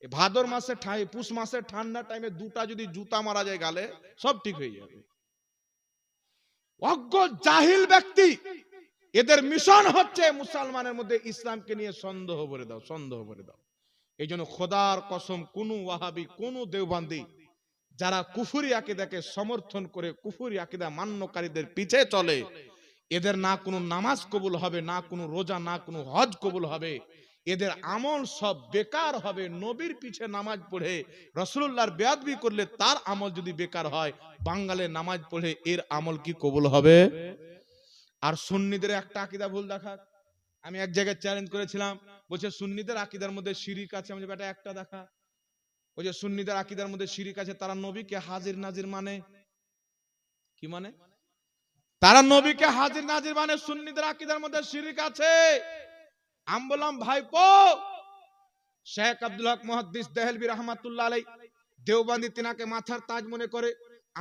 ভাদর মাসে পুষ মাসে ঠান্ডা টাইমে দুটা যদি জুতা মারা যায় গালে, সব ঠিক হয়ে যাবে। অজ্ঞ জাহিল ব্যক্তি, এদের মিশন হচ্ছে মুসলমানের মধ্যে ইসলামকে নিয়ে সন্দেহ ভরে দাও, সন্দেহ ভরে দাও। এই জন্য খোদার কসম, কোন ওয়াহাবি, কোন দেওবন্দি যারা কুফরি আকীদাকে সমর্থন করে কুফরি আকীদা মান্যকারীদের পিছে চলে, এদের না কোনো নামাজ কবুল হবে, না কোনো রোজা, না কোনো হজ কবুল হবে, এদের আমল সব বেকার হবে। নবীর পিছে নামাজ পড়ে রাসূলুল্লাহর বেয়াদবি করলে তার আমল যদি বেকার হয়, বাঙালে নামাজ পড়ে এর আমল কি কবুল হবে? আর সুন্নিদের একটা আকীদা ভুল দেখা, আমি এক জায়গায় চ্যালেঞ্জ করেছিলাম, বলছে সুন্নিদের আকীদার মধ্যে শিরিক আছে। আমি বেটা একটা দেখা, ওই যে সুন্নিদের আকীদার মধ্যে শিরিক আছে, তারা নবীকে হাজির নাজির মানে কি মানে? তারা নবীকে হাজির নাজির মানে, সুন্নিদের আকীদার মধ্যে শিরিক আছে। আমি বললাম ভাইপো, শেখ আব্দুল হক মুহাদ্দিস দেহলভী রাহমাতুল্লাহ আলাইহি দেওবন্দি তিনাকে মাথার তাজ মনে করে,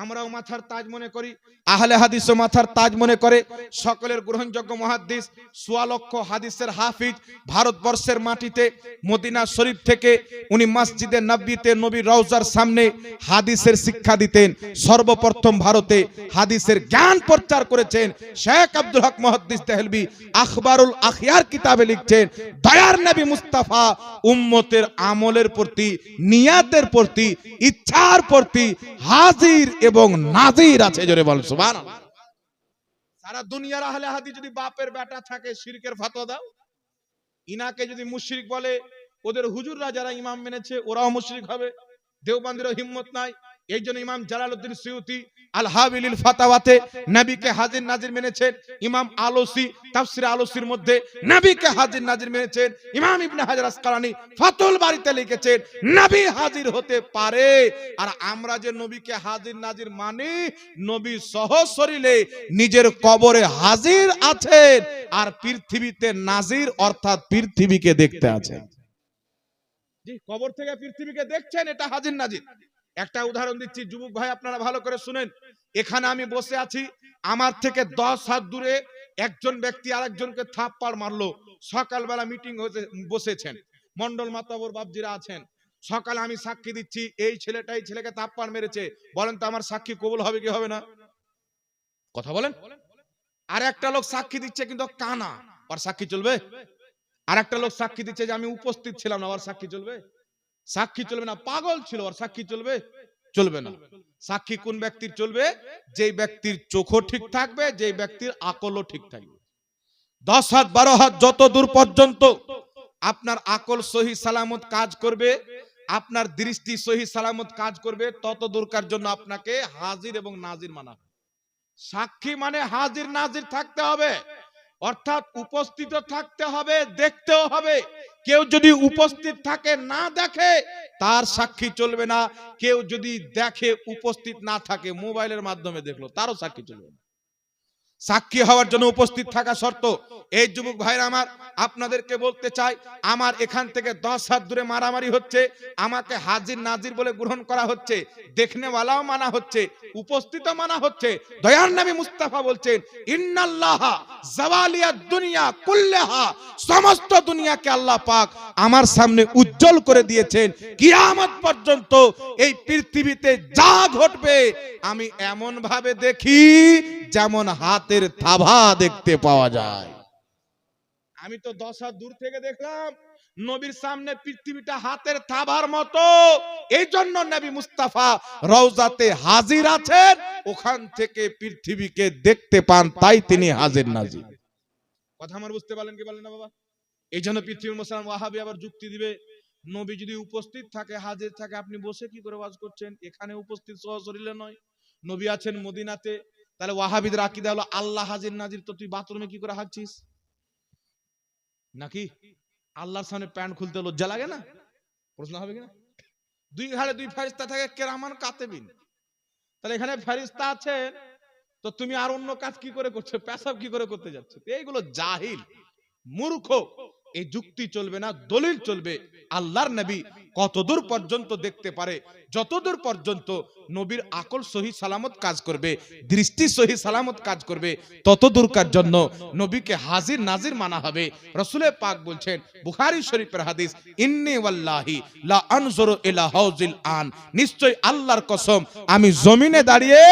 আমরাও মাথার তাজ মনে করি, আহলে হাদিসও মাথার তাজ মনে করে। সকলের গ্রহণযোগ্য মুহাদ্দিস, ১৬ লক্ষ হাদিসের হাফিজ, ভারতবর্ষের মাটিতে মদিনা শরীফ থেকে উনি মসজিদে নববীতে নবীর রওজার সামনে হাদিসের শিক্ষা দিতেন। সর্বপ্রথম ভারতে হাদিসের জ্ঞান প্রচার করেছেন শেখ আব্দুল হক মুহাদ্দিস দেহলভী। আখবারুল আখিয়ার কিতাবে লিখছেন, দয়ার নবী মুস্তাফা উম্মতের আমলের প্রতি, নিয়াতের প্রতি, ইচ্ছার প্রতি হাজির এবং নাজির আছে। জোরে বল সুবহানাল্লাহ। সারা দুনিয়ার আহলে হাদিস যদি বাপের বেটা থাকে, শিরকের ফতোয়া দাও। ইনাকে যদি মুশরিক বলে, ওদের হুজুররা যারা ইমাম মেনেছে ওরাও মুশরিক হবে। দেওবন্দিরও হিম্মত নাই। এই জন্য ইমাম জালালউদ্দিন সুয়ুতি আল হাবিলিল ফাতাওয়াতে নবীকে হাজির নাজির মেনেছেন। ইমাম আলোসি তাফসীর আলোসির মধ্যে নবীকে হাজির নাজির মেনেছেন। ইমাম ইবনে হাজার আসকালানী ফাতুল বারিতে লিখেছেন নবী হাজির হতে পারে। আর আমরা যে নবীকে হাজির নাজির মানি, নবী সহশরীরে নিজের কবরে হাজির আছেন আর পৃথিবীতে নাজির, অর্থাৎ পৃথিবীকে দেখতে আছেন। জি, কবর থেকে পৃথিবীকে দেখছেন, এটা হাজির নাজির। একটা উদাহরণ দিচ্ছি যুবক ভাই, আপনারা ভালো করে শুনেন। এখানে আমি বসে আছি, আমার থেকে 10 হাত দূরে একজন ব্যক্তি আরেকজনকে থাপ্পড় মারলো। সকালবেলা মিটিং বসেছেন, মন্ডল মাতাবর বাপজিরা আছেন। সকালে আমি সাক্ষী দিচ্ছি, এই ছেলেটা এই ছেলেকে থাপ্পড় মেরেছে। বলেন তো আমার সাক্ষী কবুল হবে কি হবে না? কথা বলেন। আর একটা লোক সাক্ষী দিচ্ছে কিন্তু কানা, আর সাক্ষী চলবে? আর একটা লোক সাক্ষী দিচ্ছে যে আমি উপস্থিত ছিলাম না, আর সাক্ষী চলবে? সাক্ষী চলবে না। পাগল ছিল, আর সাক্ষী চলবে? চলবে না। সাক্ষী কোন ব্যক্তির চলবে? যেই ব্যক্তির চোখও ঠিক থাকবে, যেই ব্যক্তির আকলও ঠিক থাকবে। 10 হাত 12 হাত যত দূর পর্যন্ত আপনার আকল সহি সালামত কাজ করবে, আপনার দৃষ্টি সহি সালামত কাজ করবে, তত দূরকার জন্য আপনাকে হাজির এবং নাজির মানা হবে। সাক্ষী মানে হাজির নাজির থাকতে হবে, অর্থাৎ উপস্থিত থাকতে হবে, দেখতেও হবে। কেউ যদি উপস্থিত থাকে না দেখে, তার সাক্ষী চলবে না। কেউ যদি দেখে উপস্থিত না থাকে, মোবাইলের মাধ্যমে দেখলো, তারও সাক্ষী চলবে না। সাক্ষী হওয়ার জন্য উপস্থিত থাকা শর্ত। এই যুবক ভাইরা আমার, আপনাদেরকে বলতে চাই, আমার এখান থেকে 10 হাত দূরে মারামারি হচ্ছে, আমাকে হাজির নাজির বলে গ্রহণ করা হচ্ছে, দেখনেওয়ালাও মানা হচ্ছে, উপস্থিত মানা হচ্ছে। দয়ার নবী মুস্তাফা বলছেন, ইন্নাল্লাহা জাওয়ালিয়াদ দুনিয়া কুল্লাহা, সমস্ত দুনিয়াকে আল্লাহ পাক আমার সামনে উজ্জ্বল করে দিয়েছেন। কিয়ামত পর্যন্ত এই পৃথিবীতে যা ঘটবে আমি এমন ভাবে দেখি যেমন হাতের থাবা দেখতে পাওয়া যায়। আমি তো 10 হাত দূর থেকে দেখলাম নবীর সামনে পৃথিবীটা হাতের থাবার মতো। এই জন্য নবী মুস্তাফা রওজাতে হাজির আছেন, ওখান থেকে পৃথিবীকে দেখতে পান, তাই তিনি হাজির নাজির। কথা আমার বুঝতে পারলেন কি বলেন না বাবা? এই জন্য পৃথিবীর মুসলমান ওয়াহাবি আবার যুক্তি দিবে, নবী যদি উপস্থিত থাকে, হাজির থাকে, আপনি বসে কি করে ওয়াজ করছেন? এখানে উপস্থিত সশরীরে নয়, নবী আছেন মদিনাতে। তাহলে ওয়াহাবিদের আকীদা হলো আল্লাহ হাজির নাজির, তো তুই বাথরুমে কি করে হাঁকছিস? নাকি আল্লাহর সামনে প্যান্ট খুলতে লজ্জা লাগে না? প্রশ্ন হবে কিনা? দুই ঘাড়ে দুই ফেরেশতা থাকে, কেরামান কাতেবিন। তাহলে এখানে ফেরেশতা আছে, তো তুমি আর অন্য কাজ কি করে করছো? পেশাব কি করে করতে যাচ্ছ? এইগুলো জাহিল, মূর্খ। এই যুক্তি চলবে না, দলিল চলবে। আল্লাহর নবী কতদূর পর্যন্ত দেখতে পারে? যতদূর পর্যন্ত নবীর আকল সহি সালামত কাজ করবে, দৃষ্টি সহি সালামত কাজ করবে, ততদূরকার জন্য নবীকে হাজির নাজির মানা হবে। রাসূলে পাক বলছেন বুখারী শরীফের হাদিস, ইন্নী ওয়াল্লাহি লা আনজুরু ইলা হাউজিল আন, নিশ্চয় আল্লাহর কসম আমি জমিনে দাঁড়িয়ে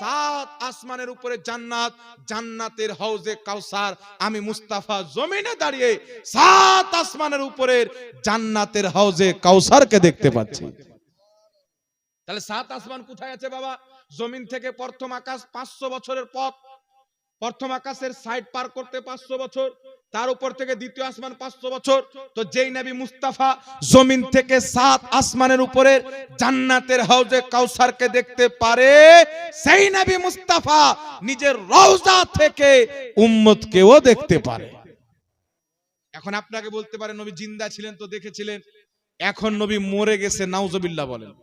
7 আসমানের উপরে জান্নাত, জান্নাতের হাউজে কাউসার, আমি মুস্তাফা জমিনে দাঁড়িয়ে 7 আসমানের উপরের জান্নাতের হাউজে কাউসারকে দেখতে পাচ্ছি। তাহলে 7 আসমান কোথায় আছে বাবা? জমিন থেকে প্রথম আকাশ 500 বছরের পথ, প্রথম আকাশের সাইড পার করতে 500 বছর, তার উপর থেকে দ্বিতীয় আসমান 500 বছর। তো যেই নবী মুস্তাফা জমিন থেকে 7 আসমানের উপরে জান্নাতের হাউজে কাউসারকে দেখতে পারে, সেই নবী মুস্তাফা নিজের রওজা থেকে উম্মতকেও দেখতে পারে। এখন আপনাকে বলতে পারে নবী জিন্দা ছিলেন তো দেখেছিলেন, এখন নবী মরে গেছে, নাউজুবিল্লাহ বলেন।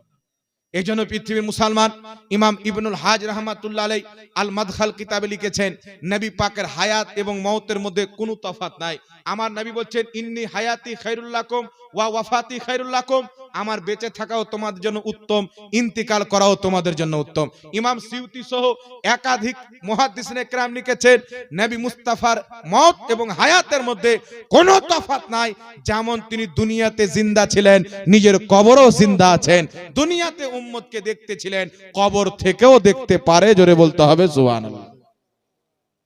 এই জন্য পৃথিবীর মুসলমান ইমাম ইবনুল হাজ রাহমাতুল্লাহ আলাইহি আল মাদখাল কিতাবে লিখেছেন, নবী পাকের হায়াত এবং মওতের মধ্যে কোনো তফাৎ নাই। আমার নবী বলছেন, ইন্নী হায়াতি খায়রুল লাকুম ওয়া ওয়াফাতি খায়রুল লাকুম, আমার বেঁচে থাকাও তোমাদের জন্য উত্তম, ইন্তিকাল করাও তোমাদের জন্য উত্তম। ইমাম সিউতি সহ একাধিক মুহাদ্দিসিনে কেরাম লিখেছেন, নবী মুস্তাফার মওত এবং হায়াতের মধ্যে কোনো তফাৎ নাই। যেমন তিনি দুনিয়াতে জিন্দা ছিলেন, নিজের কবরও জিন্দা আছেন। দুনিয়াতে উম্মতকে দেখতে ছিলেন, কবর থেকেও দেখতে পারে। জোরে বলতে হবে সুবহানাল্লাহ।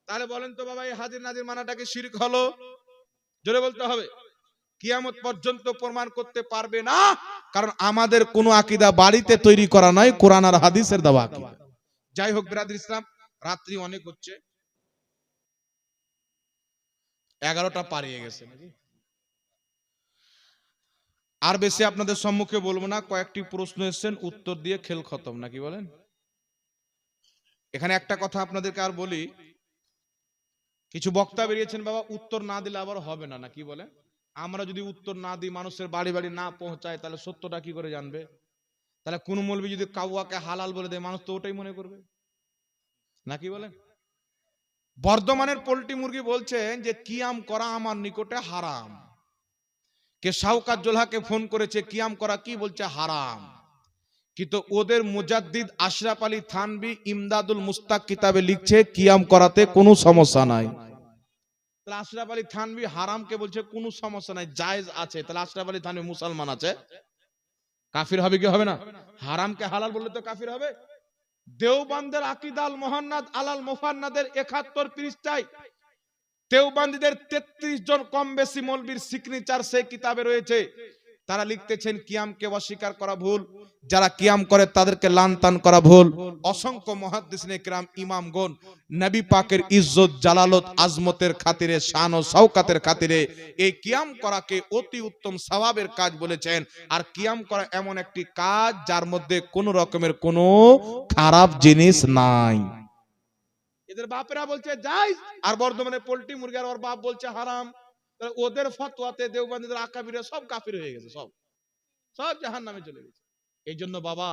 তাহলে বলেন তো বাবা, এই হাজির নাজির মানাটা কি শিরক হলো? জোরে বলতে হবে। কিয়ামত পর্যন্ত প্রমাণ করতে পারবে না, কারণ আমাদের কোনো আকীদা বাড়িতে তৈরি করা নয়, কোরআন আর হাদিসের দেওয়া আকীদা। যাই হোক বিরাদর ইসলাম, রাত্রি অনেক হচ্ছে, 11টা পারিয়ে গেছে নাকি? আর বেশি আপনাদের সম্মুখে বলবো না, কয়েকটি প্রশ্ন এসেছেন, উত্তর দিয়ে খেল খতম, নাকি বলেন? এখানে একটা কথা আপনাদেরকে আর বলি, কিছু বক্তা বেরিয়েছেন বাবা, উত্তর না দিলে আবার হবে না, নাকি বলেন? আমরা যদি উত্তর না দিই, মানুষের বাড়ি বাড়ি না পৌঁছায়, তাহলে সত্যটা কি করে জানবে? তাহলে কোন মৌলবি যদি কাউয়াকে হালাল বলে দেয়, মানুষ তো ওটাই মনে করবে, নাকি বলেন? বর্ধমানের পোল্ট্রি মুরগি বলছেন যে কিয়াম করা আমার নিকটে হারাম। কে শাওকাত জোলহাকে ফোন করেছে, কিয়াম করা কি বলছে হারাম, কিন্তু ওদের মুজাদ্দিদ আশরাফ আলী থানভী ইমদাদুল মুস্তাক কিতাবে লিখছে কিয়াম করাতে কোনো সমস্যা নাই। তাহলে আশরাফ আলী থানভী হারামকে বলছে কোনো সমস্যা নাই, জায়েজ আছে। তাহলে আশরাফ আলী থানভী মুসলমান আছে, কাফির হবে কি হবে না? হারামকে হালাল বললে তো কাফির হবে। দেওবন্দের আকীদা আল মুহান্নাদ আলাল মুফান্নাদের 71 পৃষ্ঠায় দেওবন্দীদের 33 জন কম বেশি মৌলবীর সিগনেচার সেই কিতাবে রয়েছে। তারা লিখতেছেন কিয়ামকে অস্বীকার করা ভুল, যারা কিয়াম করে তাদেরকে লানতান করা ভুল। অসংখ্য মুহাদ্দিসিনে কিরাম ইমামগণ নবী পাকের ইজ্জত জালালত আজমতের খাতিরে, শান ও শওকাতের খাতিরে এই কিয়াম করাকে অতি উত্তম সওয়াবের কাজ বলেছেন। আর কিয়াম করা এমন একটি কাজ যার মধ্যে কোনো রকমের কোনো খারাপ জিনিস নাই। এদের বাপেরা বলছে জায়েজ, আর বর্ধমানে পোল্ট্রি মুরগি আর ওর বাপ বলছে হারাম। ওদের ফতোয়াতে দেওবন্দীদের আকাবিরা সব কাফির হয়ে গেছে, সব সব জাহান্নামে চলে গেছে। এই জন্য বাবা,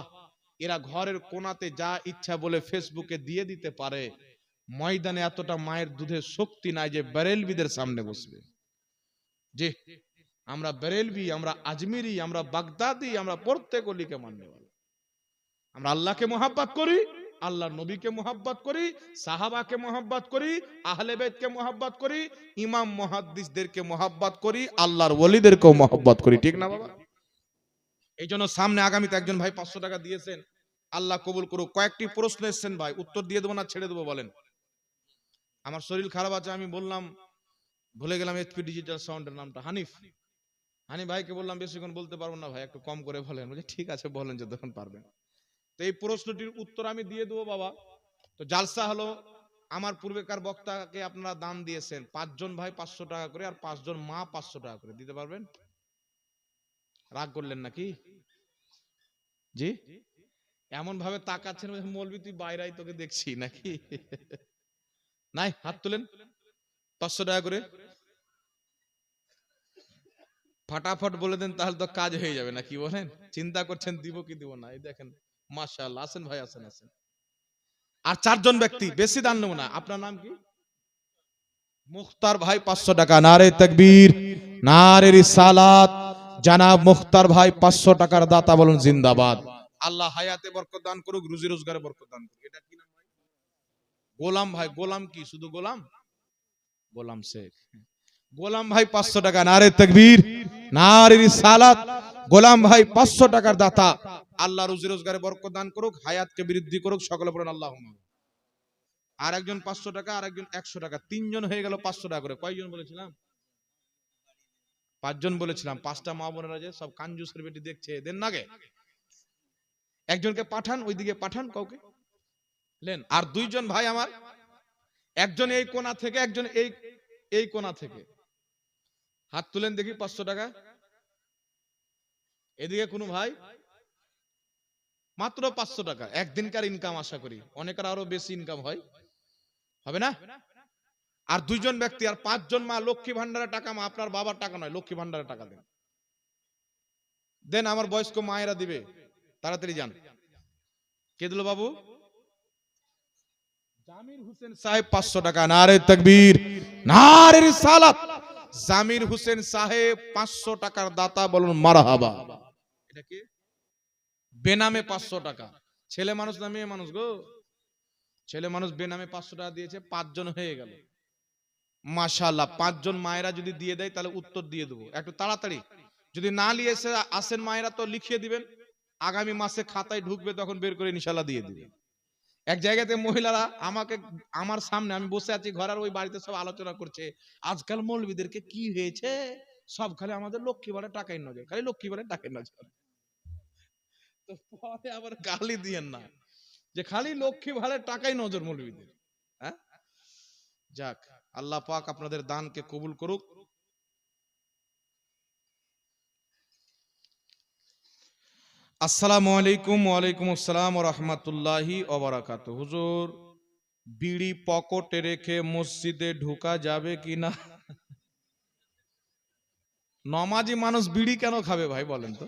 এরা ঘরের কোনাতে যা ইচ্ছা বলে ফেসবুকে দিয়ে দিতে পারে, ময়দানে এতটা মায়ের দুধের শক্তি নাই যে বেরেলবিদের সামনে বসবে। যে আমরা বেরেলবি, আমরা আজমিরি, আমরা বাগদাদি, আমরা প্রত্যেক অলিকে মানবে। আমরা আল্লাহকে মোহাব্বত করি, আল্লাহর নবীকে মোহাব্বত করি, সাহাবাকে মোহাব্বত করি, আহলে বাইতকে মোহাব্বত করি, ইমাম মুহাদ্দিসদেরকে মোহাব্বত করি, আল্লাহর ওলিদেরকেও মোহাব্বত করি। ঠিক না বাবা? এই জন্য সামনে আগামীতে একজন ভাই 500 টাকা দিয়েছেন, আল্লাহ কবুল করুক। কয়েকটি প্রশ্ন এসেছেন ভাই, উত্তর দিয়ে দেবো না ছেড়ে দেবো বলেন? আমার শরীর খারাপ আছে, আমি বললাম ভুলে গেলাম এইচপি ডিজিটাল সাউন্ডের নামটা, হানিফ। হানিফ ভাইকে বললাম বেশিক্ষণ বলতে পারবো না ভাই, একটু কম করে বলেন। বলছে ঠিক আছে বলেন যতক্ষণ পারবেন। তো এই প্রশ্নটির উত্তর আমি দিয়ে দেবো বাবা। তো জালসা হলো, আমার পূর্বেকার বক্তাকে আপনারা দান দিয়েছেন 5 জন ভাই 500 টাকা করে, আর 5 জন মা 500 টাকা করে। দিতে পারবেন? রাগ করলেন নাকি জি? এমন ভাবে তাকাচ্ছেন মৌলবি তুই বাইরাই তোকে দেখছি নাকি? নাই, হাত তুলেন। 500 টাকা করে ফাটাফট বলে দেন, তাহলে তো কাজ হয়ে যাবে না, কি বলেন? চিন্তা করছেন দিব কি দিব না। এই দেখেন মাশাআল্লাহ, আসেন ভাই, আসেন আসেন। আর 4 জন ব্যক্তি, বেশি দান নেব না। আপনার নাম কি? মুখতার ভাই 500 টাকা। নারে তাকবীর, নারে রিসালাত। জনাব মুখতার ভাই 500 টাকার দাতা, বলুন জিন্দাবাদ। আল্লাহ হায়াতে বরকত দান করুক, রুজি রোজগারে বরকত দান করুক। এটা কি নাম ভাই? গোলাম ভাই। গোলাম কি শুধু গোলাম? গোলাম শেখ। গোলাম ভাই 500 টাকা। নারে তাকবীর, নারে রিসালাত। গোলাম ভাই 500 টাকার দাতা। আল্লাহ রুজি রোজগারে বরকত দান করুক, হায়াতকে বৃদ্ধি করুক, সকলে বলেন আল্লাহুম্মা। আর একজন 500 টাকা, আর একজন 100 টাকা, 3 জন হয়ে গেল 500 টাকা করে। কয়জন বলেছিলাম? 5 জন বলেছিলাম। 5টা মা বোনেরা যে সব কাঞ্জুসের বেটি দেখছে, দেন নাগে। একজনকে পাঠান, ওইদিকে পাঠান কাউকে লেন। আর 2 জন ভাই আমার, একজন এই কোণা থেকে, একজন এই কোণা থেকে। হাত তুলেন দেখি 500 টাকা। এদিকে কোনো ভাই? মাত্র 500 টাকা। একদিনকার ইনকাম আশা করি, অনেকের আরো বেশি ইনকাম হয়, হবে না? আর 2 জন ব্যক্তি, আর 5 জন মা। লক্ষ্মী ভান্ডারের টাকা, মা আপনার বাবার টাকা নয়, লক্ষ্মী ভান্ডারের টাকা দেন। দেন, আমার বয়স্ক মায়েরা দিবে, তাড়াতাড়ি যান। কে দিল বাবু? জামির হোসেন সাহেব 500 টাকা। নারে তাকবীর, নারে রিসালাত। জামির হোসেন সাহেব 500 টাকার দাতা, বলুন মারহাবা। এটা কি? বেনামে 500 টাকা। ছেলে মানুষ না মেয়ে মানুষ গো? ছেলে মানুষ বেনামে 500 টাকা দিয়েছে, 5 জন হয়ে গেল। মাশাআল্লাহ। 5 জন মায়েরা যদি দিয়ে দেয় তাহলে উত্তর দিয়ে দেবো একটু তাড়াতাড়ি। যদি না নিয়ে এসে আসেন মায়েরা, তো লিখিয়ে দিবেন, আগামী মাসে খাতায় ঢুকবে, তখন বের করে ইনশাআল্লাহ দিয়ে দিবে। এক জায়গাতে মহিলারা আমাকে, আমার সামনে আমি বসে আছি ঘরের ওই বাড়িতে, সব আলোচনা করছে আজকাল মৌলবীদেরকে কি হয়েছে, সব খালি আমাদের লক্ষ্মী ভাড়া টাকাই নজর, খালি লক্ষ্মী ভাড়া টাকাই নজর। তো পরে আবার গালি দিয়েন না যে খালি লক্ষ্মী ভাড়ার টাকাই নজর মৌলবীদের। হ্যাঁ, যাক, আল্লাহ পাক আপনাদের দানকে কবুল করুক। আসসালামু আলাইকুম। ওয়ালাইকুম আসসালাম ওয়া রাহমাতুল্লাহি ওয়া বারাকাতুহু। হুজুর, বিড়ি পকেটে রেখে মসজিদে ঢোকা যাবে কিনা? নামাজি মানুষ বিড়ি কেন খাবে ভাই বলেন তো?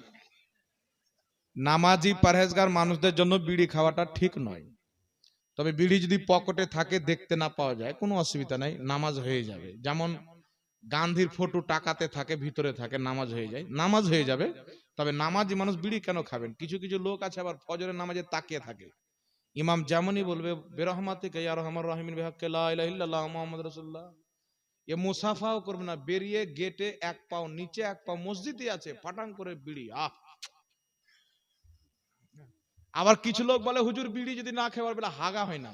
নামাজি পরহেজগার মানুষদের জন্য বিড়ি খাওয়াটা ঠিক নয়। তবে বিড়ি যদি পকেটে থাকে, দেখতে না পাওয়া যায়, কোনো অসুবিধা নাই, নামাজ হয়ে যাবে। যেমন গান্ধীর ফটো টাকাতে থাকে, ভিতরে থাকে, নামাজ হয়ে যায়, নামাজ হয়ে যাবে। তবে নামাজি মানুষ বিড়ি কেন খাবেন? কিছু কিছু লোক আছে আবার ফজরের নামাজে তাকিয়ে থাকে। ইমাম যেমনই বলবে বেরহমাতিকা ইয়া আরহামার রাহিমিন বিহাক্কি লা ইলাহা ইল্লাল্লাহ মুহাম্মাদুর রাসূলুল্লাহ, এ মুসাফাও করবে না, বেরিয়ে গেটে এক পাও নিচে এক পাও মসজিদই আছে, ফাটাং করে বিড়ি। আবার কিছু লোক বলে হুজুর বিড়ি যদি না খেয়ে পারবে হাগা হয় না।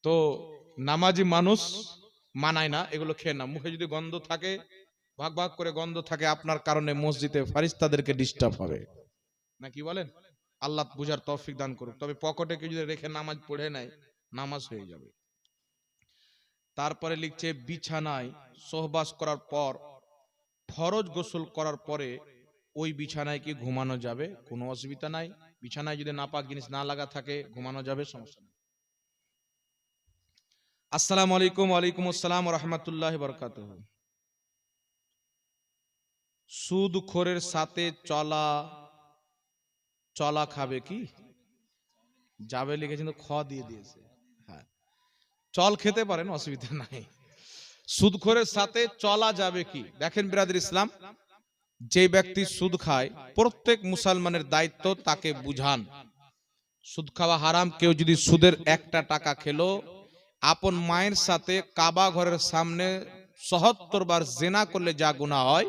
তো নামাজি মানুষ মানায় না এগুলো খেয়ে না। মুখে যদি গন্ধ থাকে, ভাগ ভাগ করে গন্ধ থাকে, আপনার কারণে মসজিদে ফারিস্তাদেরকে ডিস্টার্ব হবে না, কি বলেন? আল্লাহ বুঝার তৌফিক দান করুক। তবে পকেটে কেউ যদি রেখে নামাজ পড়ে নেয়, নামাজ হয়ে যাবে। তারপরে লিখছে বিছানায় সহবাস করার পর ফরজ গোসল করার পরে ওই বিছানায় কি ঘুমানো যাবে? কোনো অসুবিধা নাই। বিছানায় যদি নাপাক জিনিস না লাগা থাকে, ঘুমানো যাবে, সমস্যা নেই। আসসালামু আলাইকুম। ওয়ালাইকুম আসসালাম ওয়া রাহমাতুল্লাহি ওয়া বারাকাতুহু। সুদখোরের সাথে চলা খাবে কি? যাবে লিখেছেন তো খ দিয়ে দিয়েছে। হ্যাঁ, চল খেতে পারেন, অসুবিধা নাই। সুদখোরের সাথে চলা যাবে কি? দেখেন বিরাদর ইসলাম, যে ব্যক্তি সুদ খায়, প্রত্যেক মুসলমানের দায়িত্ব তাকে বুঝান সুদ খাওয়া হারাম। কেউ যদি সুদের 1টা টাকা খেলো, আপন মায়ের সাথে কাবা ঘরের সামনে ৭৭ বার জিনা করলে যা গুনাহ হয়,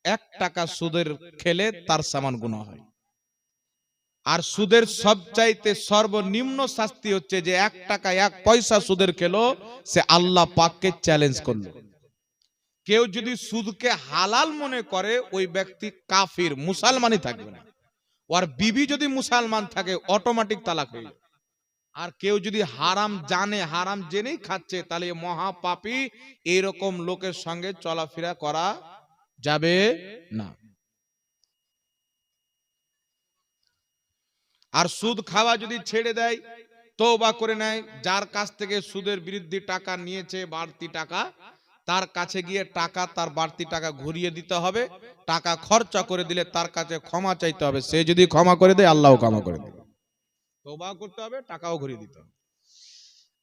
1 টাকা সুদের খেলে তার সমান গুনাহ হয়। আর সুদের সবচাইতে সর্বনিম্ন শাস্তি হচ্ছে যে 1 টাকা 1 পয়সা সুদের খেলো, সে আল্লাহ পাককে চ্যালেঞ্জ করলো। কেউ যদি সুদকে হালাল মনে করে ওই ব্যক্তি কাফির, মুসলমানই থাকবে না। ওর বিবি যদি মুসলমান থাকে অটোমেটিক তালাক হয়ে যাবে। আর কেউ যদি হারাম জানে, হারাম জেনেই খাচ্ছে, তাহলে মহাপাপী, এইরকম লোকের সঙ্গে চলাফেরা করা যাবে না। আর সুদ খাওয়া যদি ছেড়ে দেয়, তওবা করে নেয়, যার কাছ থেকে সুদের বিরুদ্ধে টাকা নিয়েছে বাড়তি টাকা, তার কাছে গিয়ে টাকা, তার বাড়তি টাকা ঘুরিয়ে দিতে হবে। টাকা খরচা করে দিলে তার কাছে ক্ষমা চাইতে হবে। সে যদি ক্ষমা করে দেয় আল্লাহও ক্ষমা করে দেবে। তওবা করতে হবে, টাকাও ঘুরিয়ে দিতে হবে।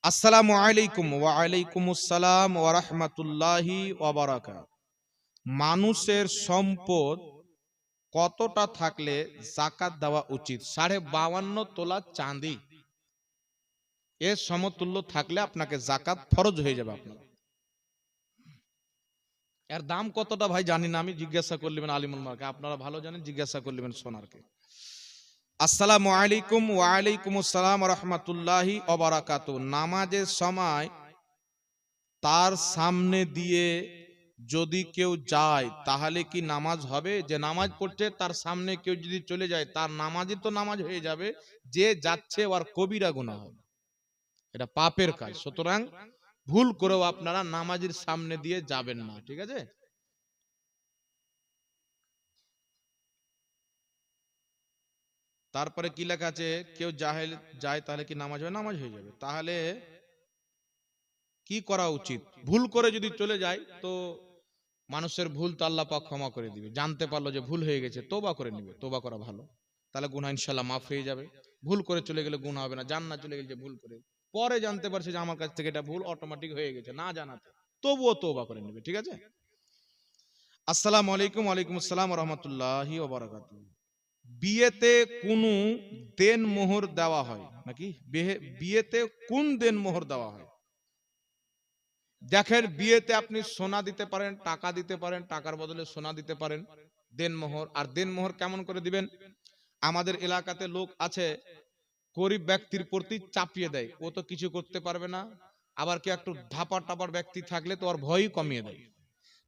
আসসালামু আলাইকুম। ওয়া আলাইকুমুস সালাম ওয়া রাহমাতুল্লাহি ওয়া বারাকাতুহু। মানুষের সম্পদ কতটা থাকলে যাকাত দেওয়া উচিত? 52.5 তোলা চাঁদি এর সমতুল্য থাকলে আপনাকে যাকাত ফরজ হয়ে যাবে। আপনার এর দাম কতটা ভাই জানি না, আমি জিজ্ঞাসা করলেন আলিমুল মারকে, আপনারা ভালো জানেন, জিজ্ঞাসা করলেন সোনারকে। আসসালামু আলাইকুম। ওয়া আলাইকুমুস সালাম ওয়া রাহমাতুল্লাহি ওয়া বারাকাতুহু। নামাজের সময় তার সামনে দিয়ে যদি কেউ যায় তাহলে কি নামাজ হবে? যে নামাজ পড়ছে তার সামনে কেউ যদি চলে যায়, তার নামাজই তো নামাজ হয়ে যাবে, যে যাচ্ছে ওর কবিরা গুনাহ হবে, এটা পাপের কাজ। সুতরাং ভুল করেও আপনারা নামাজের সামনে দিয়ে যাবেন না, ঠিক আছে? তারপরে কি লেখা আছে, কেউ জাহেল যায় তাহলে কি নামাজ হবে? নামাজ হয়ে যাবে। তাহলে কি করা উচিত? ভুল করে যদি চলে যায় তো মানুষের ভুল তো আল্লাহ পাক ক্ষমা করে দিবে। জানতে পারলো যে ভুল হয়ে গেছে, তওবা করে নেবে, তওবা করা ভালো, তাহলে গুনাহ ইনশাআল্লাহ মাফ হয়ে যাবে। ভুল করে চলে গেলে গুনাহ হবে না। জান্নাত চলে গেছে ভুল করে, পরে জানতে পারছে যে আমার কাছ থেকে এটা ভুল অটোমেটিক হয়ে গেছে, না জানাতে, তবুও তওবা করে নেবে, ঠিক আছে? আসসালামু আলাইকুম। ওয়ালাইকুম আসসালাম ওয়া রাহমাতুল্লাহি ওয়া বারাকাতুহু। বিয়েতে কোন দেন মোহর দেওয়া হয় নাকি? বিয়েতে কোন দেন মোহর দেওয়া হয়? দেখেন, বিয়েতে আপনি সোনা দিতে পারেন, টাকা দিতে পারেন, টাকার বদলে সোনা দিতে পারেন, দেনমোহর। আর দেনমোহর কেমন করে দিবেন? আমাদের এলাকাতে লোক আছে গরিব ব্যক্তির প্রতি চাপিয়ে দেয়, ও তো কিছু করতে পারবে না। আবার কি একটু ধাপার টাপার ব্যক্তি থাকলে তো আর ভয়ই কমিয়ে দেয়।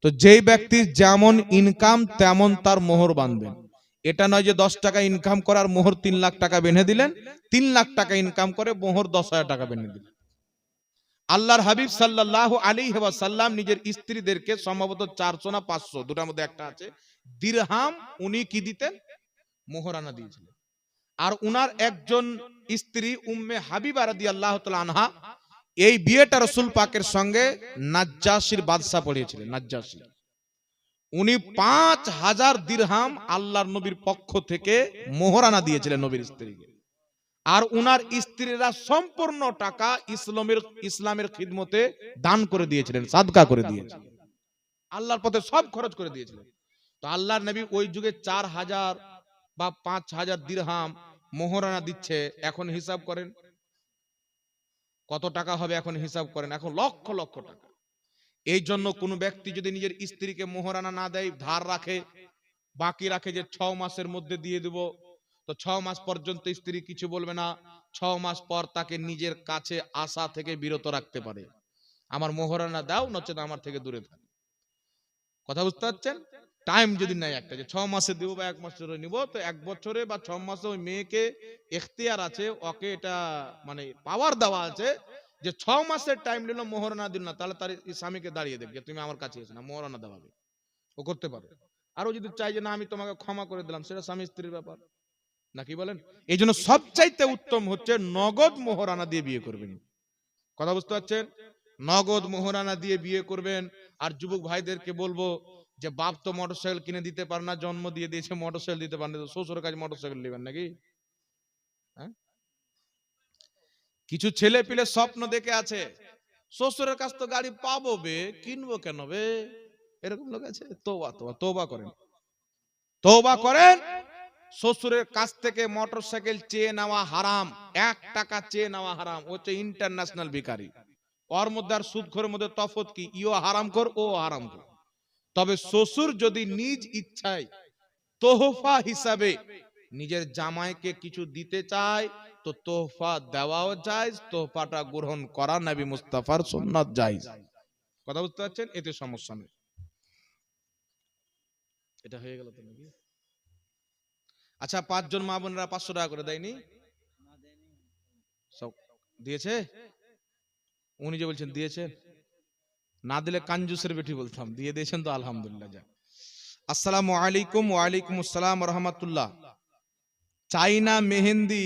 তো যেই ব্যক্তির যেমন ইনকাম তেমন তার মোহর বাঁধবেন। এটা নয় যে 10 টাকা ইনকাম করার মোহর 3 লাখ টাকা বেঁধে দিলেন, 3 লাখ টাকা ইনকাম করে মোহর 10,000 টাকা বেঁধে দিলেন। আল্লাহর হাবিব সাল্লাল্লাহু আলাইহি ওয়াসাল্লাম নিজের স্ত্রীদেরকে সম্ভবত 400 না 500, দুটার মধ্যে একটা আছে, দিরহাম উনি কি দিতেন? মোহরানা দিয়েছিলেন। আর উনার একজন স্ত্রী উম্মে হাবিবা রাদিয়াল্লাহু তাআলা আনহা, এই বিয়েটা রাসূল পাকের সঙ্গে নাজ্জাশীর বাদশা পড়িয়েছিলেন। নাজ্জাশী উনি 5000 দিরহাম আল্লাহর নবীর পক্ষ থেকে মোহরানা দিয়েছিলেন নবীর স্ত্রীকে। আর উনার স্ত্রীরা সম্পূর্ণ টাকা ইসলামের খিদমতে দান করে দিয়েছিলেন, সাদকা করে দিয়েছিলেন, আল্লাহর পথে সব খরচ করে দিয়েছিলেন। তো আল্লাহর নবী ওই যুগে 4000 বা 5000 দিরহাম মোহরানা দিচ্ছে। এখন হিসাব করেন কত টাকা হবে, এখন হিসাব করেন, এখন লক্ষ লক্ষ টাকা। এই জন্য কোন ব্যক্তি যদি নিজের স্ত্রীকে মোহরানা না দেয়, ধার রাখে, বাকি রাখে যে 6 মাসের মধ্যে দিয়ে দেব, তো 6 মাস পর্যন্ত স্ত্রী কিছু বলবে না। 6 মাস পর তাকে নিজের কাছে আসা থেকে বিরত রাখতে পারে, আমার মোহরানা দাও, নচেত আমার থেকে দূরে থাকো। কথা বুঝতে পারছেন? টাইম যদি নাই একটা যে 6 মাসে দেব বা 1 মাসে নিব, তো 1 বছরে বা 6 মাসে ওই মেয়েকে এখতিয়ার আছে, ওকে এটা মানে পাওয়ার দেওয়া আছে যে 6 মাসের টাইম নিল, মোহরানা দিল না, তাহলে তার স্বামীকে দাঁড়িয়ে দেবে যে তুমি আমার কাছে এসো না, মোহরানা দেওয়াবে, ও করতে পারে। আরো যদি চাই যে না আমি তোমাকে ক্ষমা করে দিলাম, সেটা স্বামী স্ত্রীর ব্যাপার, নাকি বলেন? এই জন্য সবচাইতে উত্তম হচ্ছে নগদ মোহরানা দিয়ে বিয়ে করবেন। কথা বুঝতে পারছেন? নগদ মোহরানা দিয়ে বিয়ে করবেন। আর যুবক ভাইদেরকে বলবো যে বাপ তো মোটরসাইকেল কিনে দিতে পারে না, জন্ম দিয়ে দিয়েছে, মোটরসাইকেল দিতে পারে না, শ্বশুরের কাছে মোটরসাইকেল নেবেন নাকি? হ্যাঁ, কিছু ছেলে পিলে স্বপ্ন দেখে আছে শ্বশুরের কাছ তো গাড়ি পাবো বে, কিনবো কেন বে, এরকম লোক আছে। তওবা তওবা তওবা করেন, তওবা করেন। শ্বশুরের কাছ থেকে মোটরসাইকেল চেয়ে নেওয়া হারাম, 1 টাকা চেয়ে নেওয়া হারাম, হচ্ছে ইন্টারন্যাশনাল ভিখারি। ওর মধ্যে আর সুদখোরের মধ্যে তফাৎ কি? ইও হারাম কর, ও হারাম কর। তবে শ্বশুর যদি নিজ ইচ্ছায় তোহফা হিসাবে নিজের জামাইকে কিছু দিতে চায় তো তোহফা দেওয়াও জায়েজ, তোহফাটা গ্রহণ করা নবী মুস্তাফার সুন্নাত জায়েজ। কথা বুঝতে পারছেন? এতে সমস্যা নেই। এটা হয়ে গেল তো নাকি? আচ্ছা, 5 জন মা বোনেরা 500 টাকা করে দেয়নি? সব দিয়েছে? উনি যে বলছেন দিয়েছে, না দিলে কাঞ্জুসের বেটি বলতাম, দিয়ে দিয়েছেন তো আলহামদুলিল্লাহ। যা, আসসালামু আলাইকুম। ওয়া আলাইকুম আসসালাম ওয়া রাহমাতুল্লাহ। চাইনা মেহেন্দি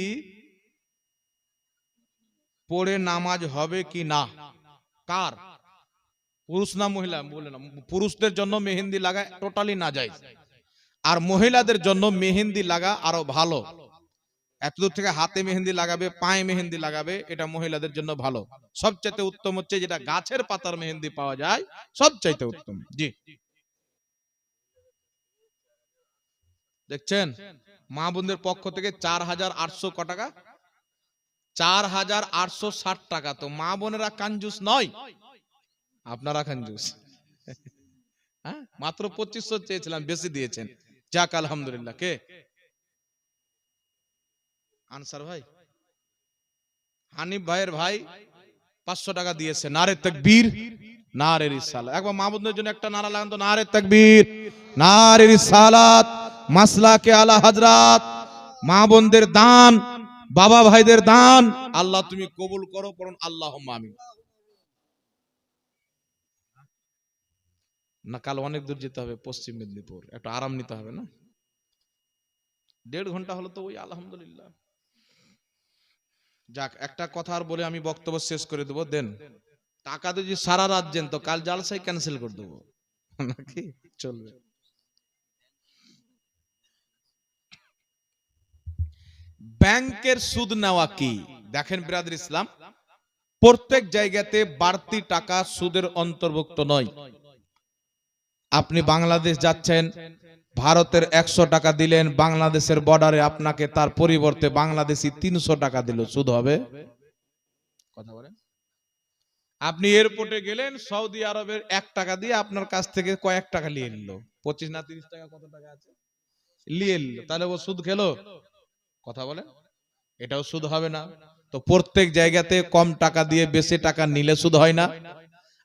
পড়ে নামাজ হবে কি না? কার? পুরুষ না মহিলা? বলে না, পুরুষদের জন্য মেহেন্দি লাগা টোটালি না যায়, আর মহিলাদের জন্য মেহেন্দি লাগা আরো ভালো। এতদূর থেকে হাতে মেহেন্দি লাগাবে, পায়ে মেহেন্দি লাগাবে, এটা মহিলাদের জন্য ভালো। সবচাইতে উত্তম হচ্ছে যেটা গাছের পাতার মেহেন্দি পাওয়া যায়, সবচাইতে উত্তম। জি, দেখছেন মা বোনদের পক্ষ থেকে 4800 ক টাকা? 4860 টাকা। তো মা বোনেরা কাঞ্জুস নয়, আপনারা কাঞ্জুস। হ্যাঁ, মাত্র 2500 চেয়েছিলাম, বেশি দিয়েছেন। যাক আলহামদুলিল্লাহ। কে? আনসার ভাই, হানিফ ভাইয়ের ভাই 500 টাকা দিয়েছে। নারে তাকবীর, নারে রিসালাত। একবার মা বোনদের জন্য একটা নারা লাগান তো, নারে তাকবীর, নারে রিসালাত, মাসলাকে আলা হযরত। মা বোনদের দান, বাবা ভাইদের দান আল্লাহ তুমি কবুল করো, পড়ুন আল্লাহুম্মা আমিন। না, কাল অনেক দূর যেতে হবে, পশ্চিম মেদিনীপুর, একটু আরাম নিতে হবে না? 1.5 ঘন্টা হলো তো, ওই আলহামদুলিল্লাহ। যাক, একটা কথা আর বলে আমি বক্তব্য শেষ করে দেবো। দেন টাকা যদি সারা রাত দেন তো কাল জালসাই ক্যান্সেল করে দেবো, নাকি চলবে? ব্যাংকের সুদ নেওয়া কি? দেখেন ব্রাদার ইসলাম, প্রত্যেক জায়গাতে বাড়তি টাকা সুদের অন্তর্ভুক্ত নয়। আপনি বাংলাদেশ যাচ্ছেন, ভারতের 100 টাকা দিলেন, বাংলাদেশের বর্ডারে আপনাকে তার পরিবর্তে বাংলাদেশি 300 টাকা দিল, সুদ হবে? কথা বলেন। আপনি এয়ারপোর্টে গেলেন, সৌদি আরবের 1 টাকা দিয়ে আপনার কাছ থেকে কয়েক টাকা নিয়ে নিল, 25 না 30 টাকা কত টাকা আছে নিয়ে নিল, তাহলে ও সুদ খেলো? কথা বলেন, এটাও সুদ হবে না। তো প্রত্যেক জায়গাতে কম টাকা দিয়ে বেশি টাকা নিলে সুদ হয় না,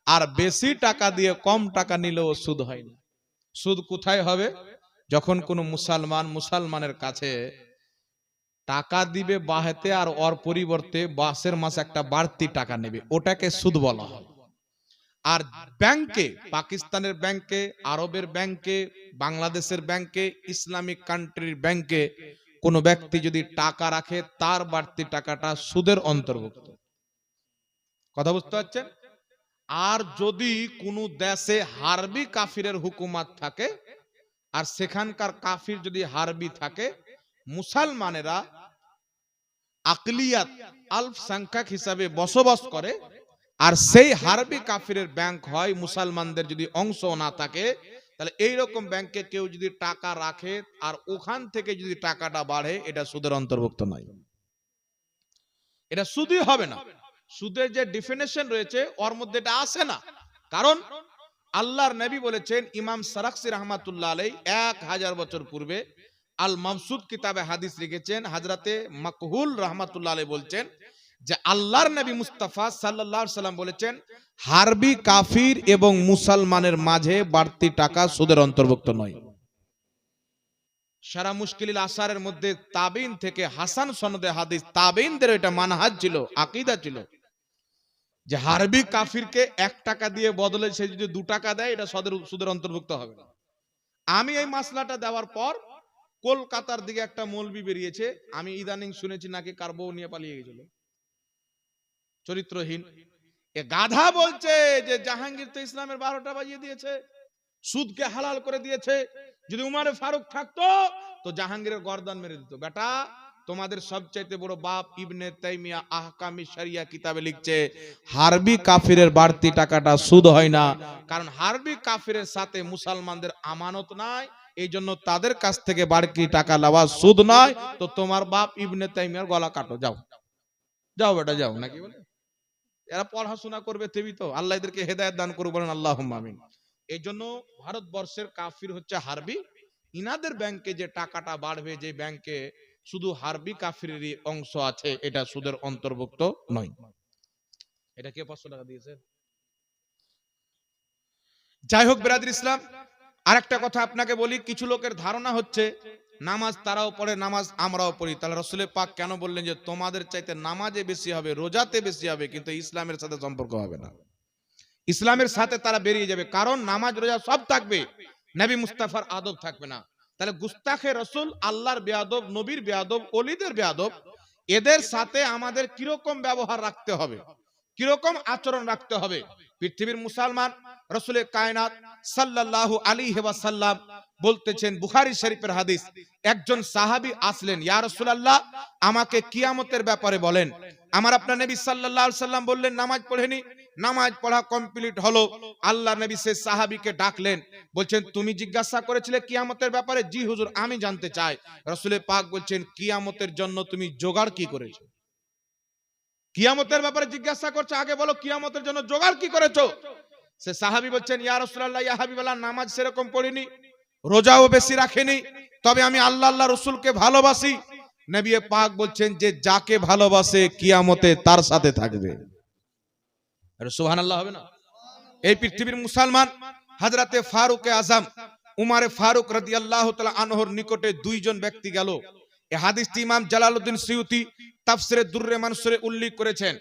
আর বেশি টাকা দিয়ে কম টাকা নিলেও সুদ হয় না। সুদ কোথায় হবে? যখন কোনো মুসলমানের কাছে টাকা দিবে বাহেতে, আর ওর পরিবর্তে মাসের মাস একটা বাড়তি টাকা নেবে, ওটাকে সুদ বলা হয়। আর ব্যাংকে, পাকিস্তানের ব্যাংকে, আরবের ব্যাংকে, বাংলাদেশের ব্যাংকে, ইসলামিক কান্ট্রির ব্যাংকে কোন ব্যক্তি যদি টাকা রাখে তার বাড়তি টাকাটা সুদের অন্তর্ভুক্ত। কথা বুঝতে পারছেন? আর যদি কোনো দেশে হারবি কাফিরের হুকুমত থাকে, আর সেখানকার কাফির যদি হারবি থাকে, মুসলমানেরা আকলিয়াত আলফ সংখ্যক হিসাবে বসবাস করে, আর সেই হারবি কাফিরের ব্যাংক হয়, মুসলমানদের যদি অংশ না থাকে, তাহলে এইরকম ব্যাংকে কেউ যদি টাকা রাখে আর ওখান থেকে যদি টাকাটা বাড়ে, এটা সুদের অন্তর্ভুক্ত নয়, এটা সুদই হবে না। সুদের যে ডেফিনেশন রয়েছে ওর মধ্যে এটা আসে না। কারণ আল্লাহর নবী বলেছেন, ইমাম সারাকসি রাহমাতুল্লাহ আলাইহি 1000 বছর পূর্বে আল মামসুদ কিতাবে হাদিস লিখেছেন, হযরতে মাকহুল রাহমাতুল্লাহ আলাইহি বলছেন যে আল্লাহর নবী মুস্তাফা সাল্লাল্লাহু আলাইহি সাল্লাম বলেছেন, হারবি কাফির এবং মুসলমানের মাঝে বাড়তি টাকা সুদের অন্তর্ভুক্ত নয়। সারা মুশকিল আসারের মধ্যে তাবিন থেকে হাসান সনদে হাদিস, তাবিনদের এটা মানহাজ ছিল, আকীদা ছিল, যে হারবি কাফিরকে 1 টাকা দিয়ে বদলে সে যদি 2 টাকা দেয়, এটা সুদের অন্তর্ভুক্ত হবে না। আমি এই মাসলাটা দেওয়ার পর কলকাতার দিকে একটা মৌলবি বেরিয়েছে, আমি ইদানিং শুনেছি নাকি কার বউ নিয়ে পালিয়ে গেছিল, চরিত্রহীন। এ গাধা বলছে যে জাহাঙ্গীর তো ইসলামের 12টা বাজিয়ে দিয়েছে, সুদকে হালাল করে দিয়েছে, যদি উমারে ফারুক থাকতো তো জাহাঙ্গীরের গর্দান মেরে দিত। বেটা, তোমাদের সবচাইতে বড় বাপ ইবনে তাইমিয়া আহকামি শরিয়া কিতাবে লিখছে, হারবি কাফিরের বাড়তি টাকাটা সুদ হয় না, কারণ হারবি কাফিরের সাথে মুসলমানদের আমানত নাই, এই জন্য তাদের কাছ থেকে বাড়তি টাকা নেওয়া সুদ নয়। তো তোমার বাপ ইবনে তাইমিয়ার গলা কাটো, যাও যাও বেটা যাও, নাকি বলে? এরা পড়াশোনা করবে তেবি তো, আল্লাহ এদেরকে হেদায়েত দান করুক, বলেন আল্লাহুম্মা আমিন। এই জন্য ভারতবর্ষের কাফির হচ্ছে হারবি, ইনাদের ব্যাংকে যে টাকাটা বাড়বে, যে ব্যাংকে শুধু হারবি কাফিরেরই অংশ আছে, এটা সুদের অন্তর্ভুক্ত নয়। এটা কে 500 টাকা দিয়েছে? যাই হোক বিরাদর ইসলাম, আরেকটা কথা আপনাকে বলি, কিছু লোকের ধারণা হচ্ছে নামাজ তারাও পড়ে, নামাজ আমরাও পড়ি, তাহলে রাসূল পাক কেন বললেন যে তোমাদের চাইতে নামাজে বেশি হবে, রোজাতে বেশি হবে, কিন্তু ইসলামের সাথে সম্পর্ক হবে না? ইসলামের সাথে তারা বেরিয়ে যাবে, কারণ নামাজ রোজা সব থাকবে, নবী মুস্তাফার আদব থাকবে না। তাহলে গুস্তাখে রসুল, আল্লাহর বেয়াদব, নবীর বেয়াদব, ওলিদের বেয়াদব, এদের সাথে আমাদের কিরকম ব্যবহার রাখতে হবে, কিরকম আচরণ রাখতে হবে। পৃথিবীর মুসলমান রসুলের কায়নাত সাল্লাল্লাহু আলাইহি ওয়াসাল্লাম বলতেছেন, বুখারী শরীফের হাদিস, একজন সাহাবী আসলেন, ইয়া রাসূলুল্লাহ আমাকে কিয়ামতের ব্যাপারে বলেন। আমার আপনার নবী সাল্লাল্লাহু আলাইহি সাল্লাম বললেন নামাজ পড়েনি। নামাজ পড়া কমপ্লিট হলো, আল্লাহ নবী সে সাহাবীকে ডাকলেন, বলছেন তুমি জিজ্ঞাসা করেছিলে কিয়ামতের ব্যাপারে? জি হুজুর, আমি জানতে চাই। রাসূল পাক বলছেন কিয়ামতের জন্য তুমি জোগাড় কি করেছো? কিয়ামতের ব্যাপারে জিজ্ঞাসা করছো, আগে বলো কিয়ামতের জন্য জোগাড় কি করেছো? সে সাহাবী বলছেন, ইয়া রাসূলুল্লাহ, ইয়া হাবিবাল্লাহ, নামাজ সেরকম পড়িনি, রোজাও বেশি রাখিনি, তবে আমি আল্লাহ রসুলকে ভালোবাসি। নবী পাক বলছেন যে যাকে ভালোবাসে কিয়ামতে তার সাথে থাকবে। আরে সুবহানাল্লাহ হবে না? এই পৃথিবীর মুসলমান হযরতে ফারুক আযম উমরে ফারুক রাদিয়াল্লাহু তাআলা আনহুর নিকটে দুইজন ব্যক্তি গেল। এই হাদিসটি ইমাম জালালউদ্দিন সিয়ুতি তাফসিরে দুররে মানসুরে উল্লেখ করেছেন।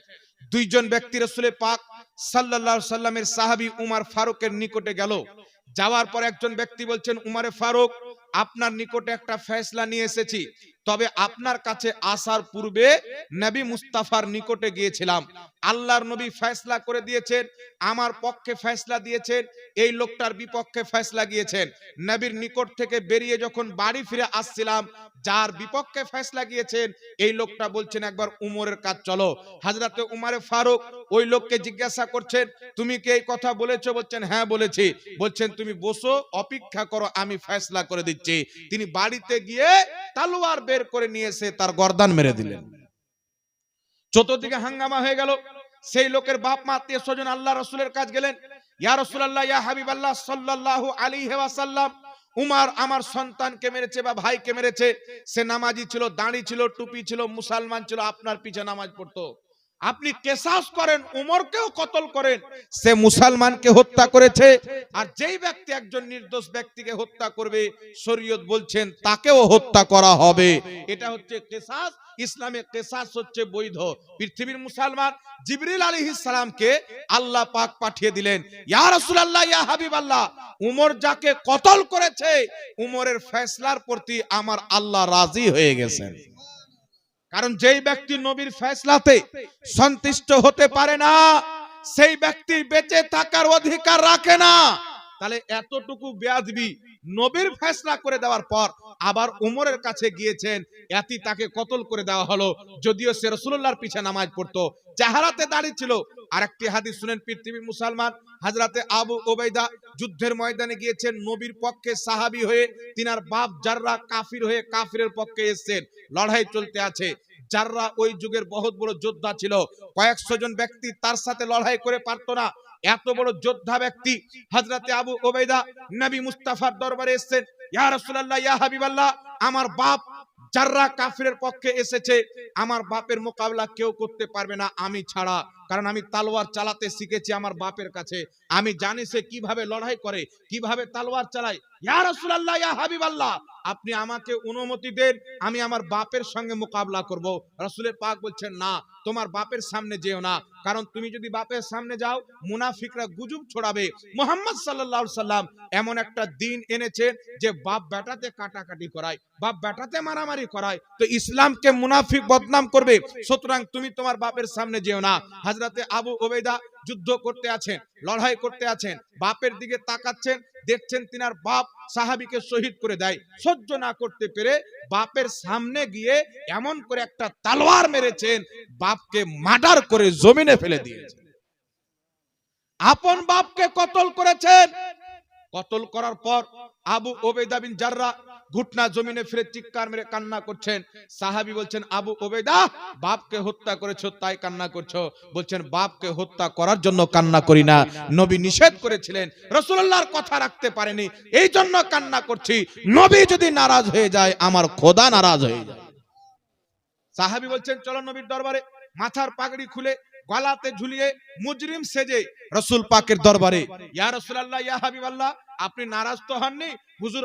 দুইজন ব্যক্তি রাসূল পাক সাল্লাল্লাহু আলাইহি সাল্লামের সাহাবী উমর ফারুকের নিকটে গেল। যাওয়ার পর একজন ব্যক্তি বলছেন, উমরে ফারুক আপনার নিকটে একটা ফয়সালা নিয়ে এসেছি, তবে আপনার কাছে আসার পূর্বে নবী মুস্তাফার নিকটে গিয়েছিলাম, আল্লাহর নবী ফয়সালা করে দিয়েছেন, আমার পক্ষে ফয়সালা দিয়েছেন, এই লোকটার বিপক্ষে ফয়সালা গিয়েছেন। নবীর নিকট থেকে বেরিয়ে যখন বাড়ি ফিরে আসছিলাম, যার বিপক্ষে ফয়সালা গিয়েছেন এই লোকটা বলছেন একবার উমরের কাজ চলো। হযরতে উমরে ফারুক ওই লোককে জিজ্ঞাসা করছেন, তুমি কি এই কথা বলেছো? বলছেন হ্যাঁ বলেছি। বলছেন তুমি বসো, অপেক্ষা করো, আমি ফয়সালা করে দিচ্ছি। তিনি বাড়িতে গিয়ে তলোয়ার বের করে নিয়ে এসে তার গর্দান মেরে দিলেন। চতুর্দিকে হাঙ্গামা হয়ে গেল। সেই লোকের বাপ মা আত্মীয় স্বজন আল্লাহ রাসূলের কাছে গেলেন, ইয়া রাসূলুল্লাহ, ইয়া হাবিবাল্লাহ সাল্লাল্লাহু আলাইহি ওয়াসাল্লাম, উমর আমার সন্তানকে মেরেছে বা ভাইকে মেরেছে, সে নামাজি ছিল, দাঁড়ি ছিল, টুপি ছিল, মুসলমান ছিল, আপনার পিছে নামাজ পড়তো, আপনি কিসাস করেন, উমরকেও কতল করেন, সে মুসলমানকে হত্যা করেছে, আর যেই ব্যক্তি একজন নির্দোষ ব্যক্তিকে হত্যা করবে শরীয়ত বলছেন তাকেও হত্যা করা হবে। এটা হচ্ছে কিসাস, ইসলামে কিসাস হচ্ছে বৈধ। পৃথিবীর মুসলমান জিবরিল আলাইহিস সালামকে আল্লাহ পাক পাঠিয়ে দিলেন, ইয়া রাসূলুল্লাহ, ইয়া হাবিবাল্লাহ, উমর যাকে কতল করেছে উমরের ফয়সালার প্রতি আমার আল্লাহ রাজি হয়ে গেছেন। কারণ যেই ব্যক্তি নবীর ফয়সালাতে সন্তুষ্ট হতে পারে না সেই ব্যক্তি বেঁচে থাকার অধিকার রাখে না। তাহলে এতটুকু বেয়াদবি, নবীর ফয়সালা করে দেওয়ার পর আবার উমরের কাছে গিয়েছেন, এতি তাকে কতল করে দেওয়া হলো, যদিও সে রাসূলুল্লাহর পিছে নামাজ পড়তো, চেহারাতে দাঁড়িয়ে ছিল। আরেকটি হাদিস শুনেন, পৃথিবীর মুসলমান হযরতে আবু উবাইদা যুদ্ধের ময়দানে গিয়েছেন, নবীর পক্ষে সাহাবী হয়ে, তিনার বাপ জাররা কাফির হয়ে কাফিরের পক্ষে এসেছেন, লড়াই চলতে আছে। জাররা ওই যুগের বহুত বড় যোদ্ধা ছিল, কয়েকশো জন ব্যক্তি তার সাথে লড়াই করে পারতো না, এত বড় যোদ্ধা ব্যক্তি হযরতে আবু উবাইদা নবী মুস্তাফার দরবারে এসেছেন, ইয়া রাসূলুল্লাহ, ইয়া হাবিবাল্লাহ, আমার বাপ জাররা কাফিরের পক্ষে এসেছে, আমার বাপের মোকাবেলা কেউ করতে পারবে না আমি ছাড়া, কারণ আমি তলোয়ার চালাতে শিখেছি আমার বাপের কাছে, আমি জানি সে কিভাবে লড়াই করে, কিভাবে তলোয়ার চালায়। ইয়া রাসূলুল্লাহ, ইয়া হাবিবাল্লাহ, আপনি আমাকে অনুমতি দেন, আমি আমার বাপের সঙ্গে মোকাবেলা করব। রাসূলের পাক বলছেন না, তোমার বাপের সামনে যেও না, কারণ তুমি যদি বাপের সামনে যাও মুনাফিকরা গুজব ছড়াবে। মুহাম্মদ সাল্লাল্লাহু আলাইহি সাল্লাম এমন একটা দিন এনেছেন যে বাপ বেটাতে কাটাকাটি করায়, বাপ বেটাতে মারামারি করায়, তো ইসলামকে মুনাফিক বদনাম করবে, সুতরাং তুমি তোমার বাপের সামনে যেও না। হযরতে আবু উবাইদা যুদ্ধ করতে আছেন, লড়াই করতে আছেন, বাপের দিকে তাকাচ্ছেন, দেখছেন তিনার বাপ সাহাবীকে শহীদ করে দেয়, সহ্য না করতে পেরে বাপের সামনে গিয়ে এমন করে একটা তলোয়ার মেরেছেন, বাপকে মার্ডার করে জমিনে ফেলে দিয়েছেন। আপন বাপকে কতল করেছেন। কতল করার পর আবু উবাইদা বিন জাররা ঘুটনা জমিনে ফেলে চিৎকার মেরে কান্না করছেন। সাহাবী বলছেন, আবু ওবেদা, বাপকে হত্যা করেছো তাই কান্না করছো? বলছেন, বাপকে হত্যা করার জন্য কান্না করি না, নবী নিষেধ করেছিলেন, রাসূলুল্লাহর কথা রাখতে পারেনি, এই জন্য কান্না করছি। নবী যদি নারাজ হয়ে যায়, আমার খোদা নারাজ হয়ে যায়। সাহাবী বলছেন, চলো নবীর দরবারে। মাথার পাগড়ি খুলে গলাতে ঝুলিয়ে মুজরিম সেজে রাসূল পাকের দরবারে, ইয়া রাসূলুল্লাহ, ইয়া হাবিবাল্লাহ, আপনি নারাজ তো হননি হুজুর?